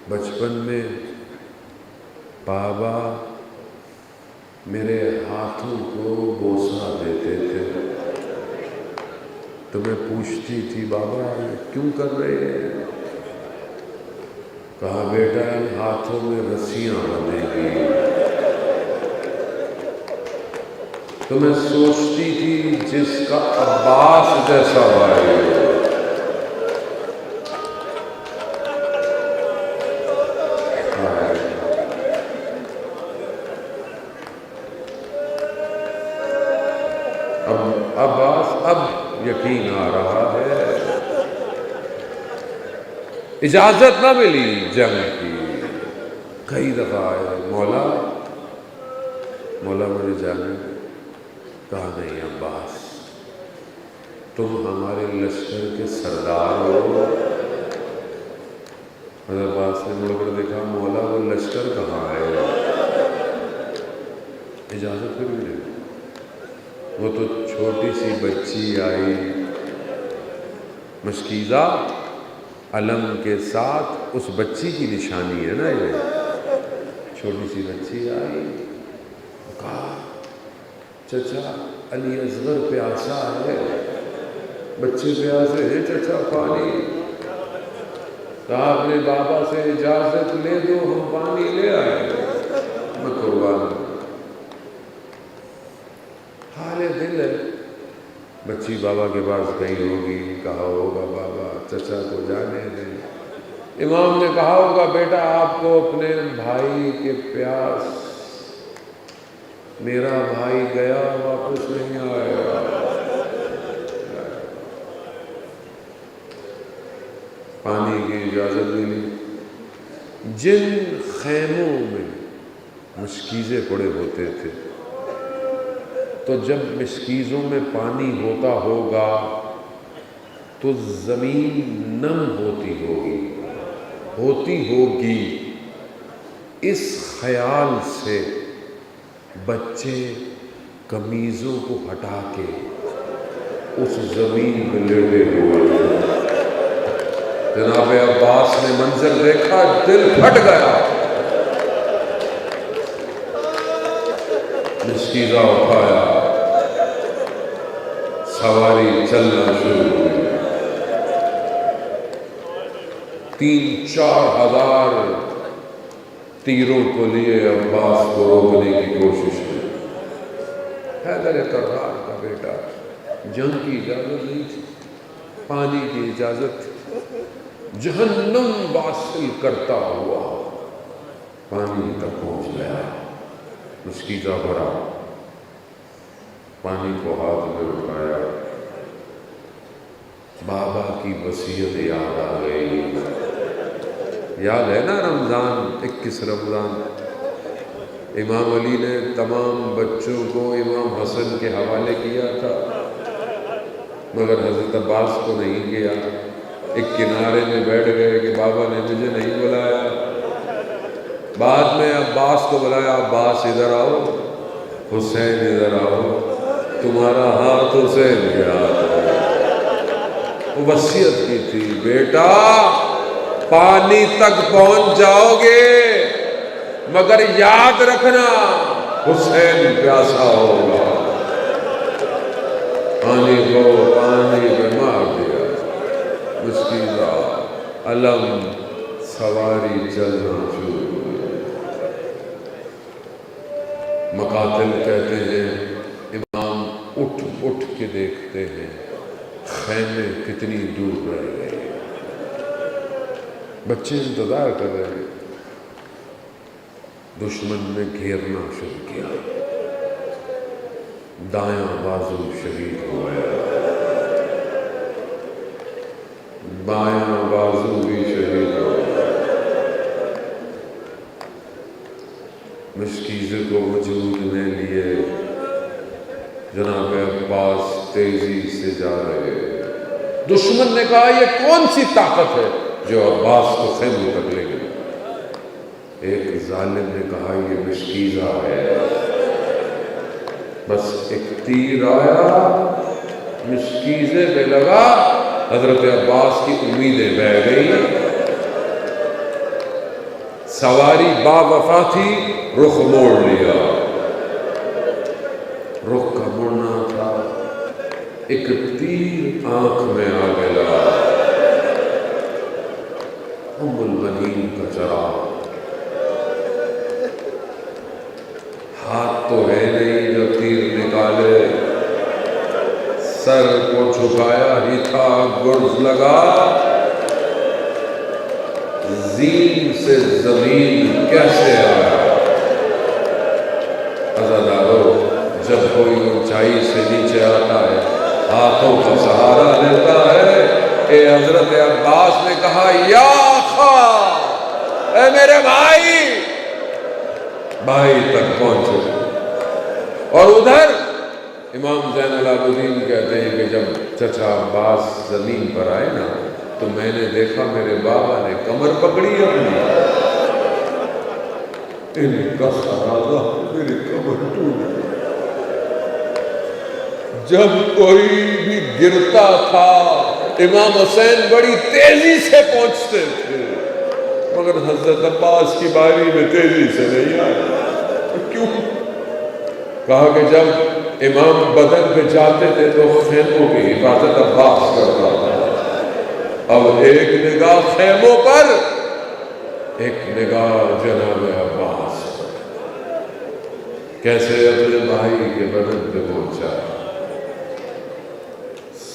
B: بچپن میں بابا میرے ہاتھوں کو بوسہ دیتے تھے، تو میں پوچھتی تھی بابا یہ کیوں کر رہے ہیں؟ کہا بیٹا ان ہاتھوں میں رسیاں بندھے گی۔ تو میں سوچتی تھی جس کا عباس جیسا بھائی ہو، اب یقین آ رہا ہے۔ اجازت نہ ملی جنگ کی، کئی دفعہ آئے مولا مجھے جانے دے۔ کہا نہیں عباس تم ہمارے لشکر کے سردار ہو۔ حضرت عباس نے مڑ کر دیکھا مولا وہ لشکر کہاں ہے؟ اجازت پھر بھی نہیں۔ وہ تو چھوٹی سی بچی آئی، مشکیزہ علم کے ساتھ، اس بچی کی نشانی ہے نا یہ، چھوٹی سی بچی آئی، کہا چچا علی اصغر پیاسا ہے۔ بچے پیاسے ہیں چچا پانی۔ کہا اپنے بابا سے اجازت لے دو ہم پانی لے آئے۔ میں قربان ہوں، حال دل ہے۔ بچی بابا کے پاس گئی ہوگی، کہا ہوگا بابا چچا کو جانے دیں۔ امام نے کہا ہوگا بیٹا آپ کو اپنے بھائی کے پیاس، میرا بھائی گیا واپس نہیں آیا۔ پانی کی اجازت ملی۔ جن خیموں میں مشکیزیں پڑے ہوتے تھے تو جب مشکیزوں میں پانی ہوتا ہوگا تو زمین نم ہوتی ہوگی، اس خیال سے بچے قمیضوں کو ہٹا کے اس زمین میں لیٹے ہوئے۔ جناب عباس نے منظر دیکھا، دل پھٹ گیا۔ مشکیزہ اٹھایا، سواری چلنا شروع ہوئی۔ 3-4 ہزار تیروں کو لیے عباس کو روکنے کی کوشش کی۔ حیدر کرار کا بیٹا، جنگ کی اجازت نہیں تھی، پانی کی اجازت تھی۔ جہنم واصل کرتا ہوا پانی تک پہنچ گیا۔ مشکیزہ بھرا، پانی کو ہاتھ میں اٹھایا، بابا کی وصیت یاد آ گئی۔ یاد ہے نا رمضان، 21 رمضان، امام علی نے تمام بچوں کو امام حسن کے حوالے کیا تھا، مگر حضرت عباس کو نہیں کیا۔ ایک کنارے میں بیٹھ گئے کہ بابا نے مجھے نہیں بلایا۔ بعد میں عباس کو بلایا، عباس ادھر آؤ، حسین ادھر آؤ، تمہارا ہاتھ حسین کے ہاتھ ہے۔ وہ وصیت کی تھی بیٹا پانی تک پہنچ جاؤ گے مگر یاد رکھنا حسین پیاسا ہوگا۔ پانی پہ مار دیا۔ مشکیزہ علم سواری چلنا شروع ہوئی۔ مقاتل کہتے ہیں امام اٹھ کے دیکھتے ہیں خیمے کتنی دور رہ گئے۔ بچے انتظار کر رہے ہیں۔ دشمن نے گھیرنا شروع کیا، دایاں بازو شہید ہو گیا، بایاں بازو بھی شہید ہو گیا۔ مشکیزے کو وجود میں لیے جناب عباس تیزی سے جا رہے۔ دشمن نے کہا یہ کون سی طاقت ہے جو عباس کو خیموں تک لے گئی؟ ایک ظالم نے کہا یہ مشکیزہ ہے۔ بس ایک تیر آیا، مشکیزے پہ لگا، حضرت عباس کی امیدیں بہہ گئی۔ سواری با وفا تھی، رخ موڑ لیا۔ رخ کا مڑنا تھا، ایک تیر آنکھ ام البنین کا چراغ، ہاتھ تو ہے نہیں جو تیر نکالے، سر کو جھکایا ہی تھا گرز لگا، زین سے زمین کیسے آیا۔ عزادارو، جب کوئی اونچائی سے نیچے آتا ہے ہاتھوں کا سہارا لیتا ہے۔ اے حضرت عباس نے کہا یا اخا، اے میرے بھائی، بھائی تک پہنچے۔ اور ادھر امام زین العابدین کہتے ہیں کہ جب چچا عباس زمین پر آئے نا تو میں نے دیکھا میرے بابا نے کمر پکڑی اپنی، ان کا سہارا میری کمر ٹوٹ گئی۔ جب کوئی بھی گرتا تھا امام حسین بڑی تیزی سے پہنچتے تھے، مگر حضرت عباس کی باری میں تیزی سے نہیں آئے۔ کیوں؟ کہا کہ جب امام بدن پہ جاتے تھے تو خیموں کی حفاظت عباس کرتا تھا، اب ایک نگاہ خیموں پر، ایک نگاہ جناب عباس پر، کیسے اپنے بھائی کے بدن پہ پہنچا،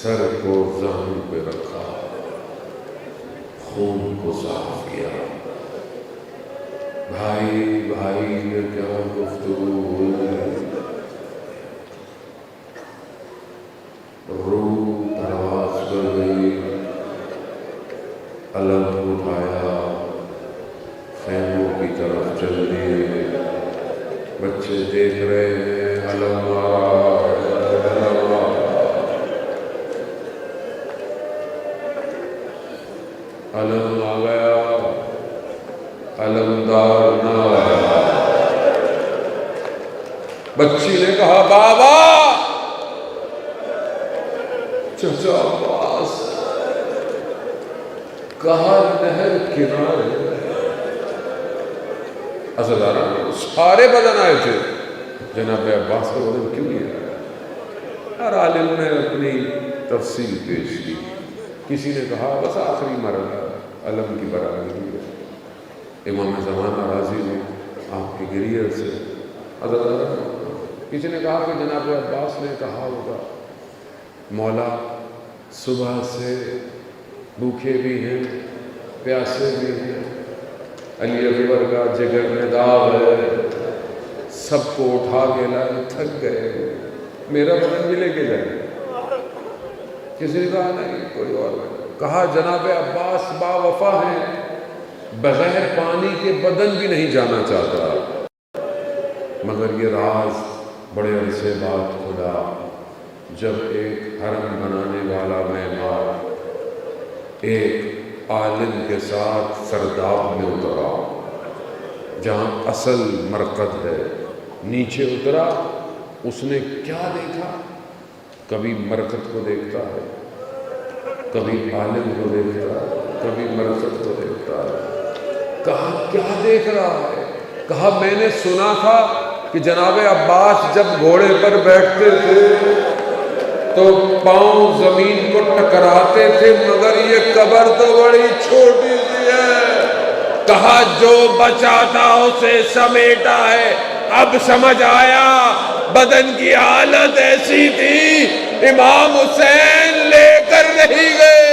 B: سر کو زانو پہ رکھا، خون کو صاف کیا۔ بھائی بھائی نے کیا گفتگو ہوئی، روح پرواز کر گئی، علم اٹھایا، خیموں کی طرف چل دیے، بچے دیکھ رہے ہیں، علم آ رہا ہے، علم آ رہا ہے، علم آ گیا، علمدار نہ آیا۔ بچی نے کہا بابا، چچا عباس کہاں نہر کنارے، عزادارہ سارے بدن آئے تھے، جناب عباس کا بدن کیوں نہیں آیا؟ ہر عالم نے اپنی تفصیل پیش کی۔ کسی نے کہا بس آخری مرحلہ علم کی برآمدگی ہے، امام زمانہ راضی نے آپ کی گریہ سے، عزادارہ کسی نے کہا کہ جناب عباس نے کہا ہوگا مولا صبح سے بھوکے بھی ہیں پیاسے بھی ہیں، علی اکبر کا جگر میں داغ ہے، سب کو اٹھا کے لائے، تھک گئے، میرا بدن بھی لے کے جائے۔ کسی نے کہا نہیں کوئی اور نہیں، کہا جناب عباس با وفا ہیں، بغیر پانی کے بدن بھی نہیں جانا چاہتا، مگر یہ راز بڑے عرصے بعد کھلا جب ایک حرم بنانے والا معمار ایک عالم کے ساتھ سرداب میں اترا، جہاں اصل مرقد ہے، نیچے اترا، اس نے کیا دیکھا؟ کبھی مرقد کو دیکھتا ہے، کبھی عالم کو دیکھتا ہے، کبھی مرقد کو دیکھتا ہے۔ کہا کیا دیکھ رہا ہے؟ کہا میں نے سنا تھا کہ جناب عباس جب گھوڑے پر بیٹھتے تھے تو پاؤں زمین کو ٹکراتے تھے، مگر یہ قبر تو بڑی چھوٹی سی ہے۔ کہا جو بچا تھا اسے سمیٹا ہے، اب سمجھ آیا بدن کی حالت ایسی تھی، امام حسین لے کر نہیں گئے،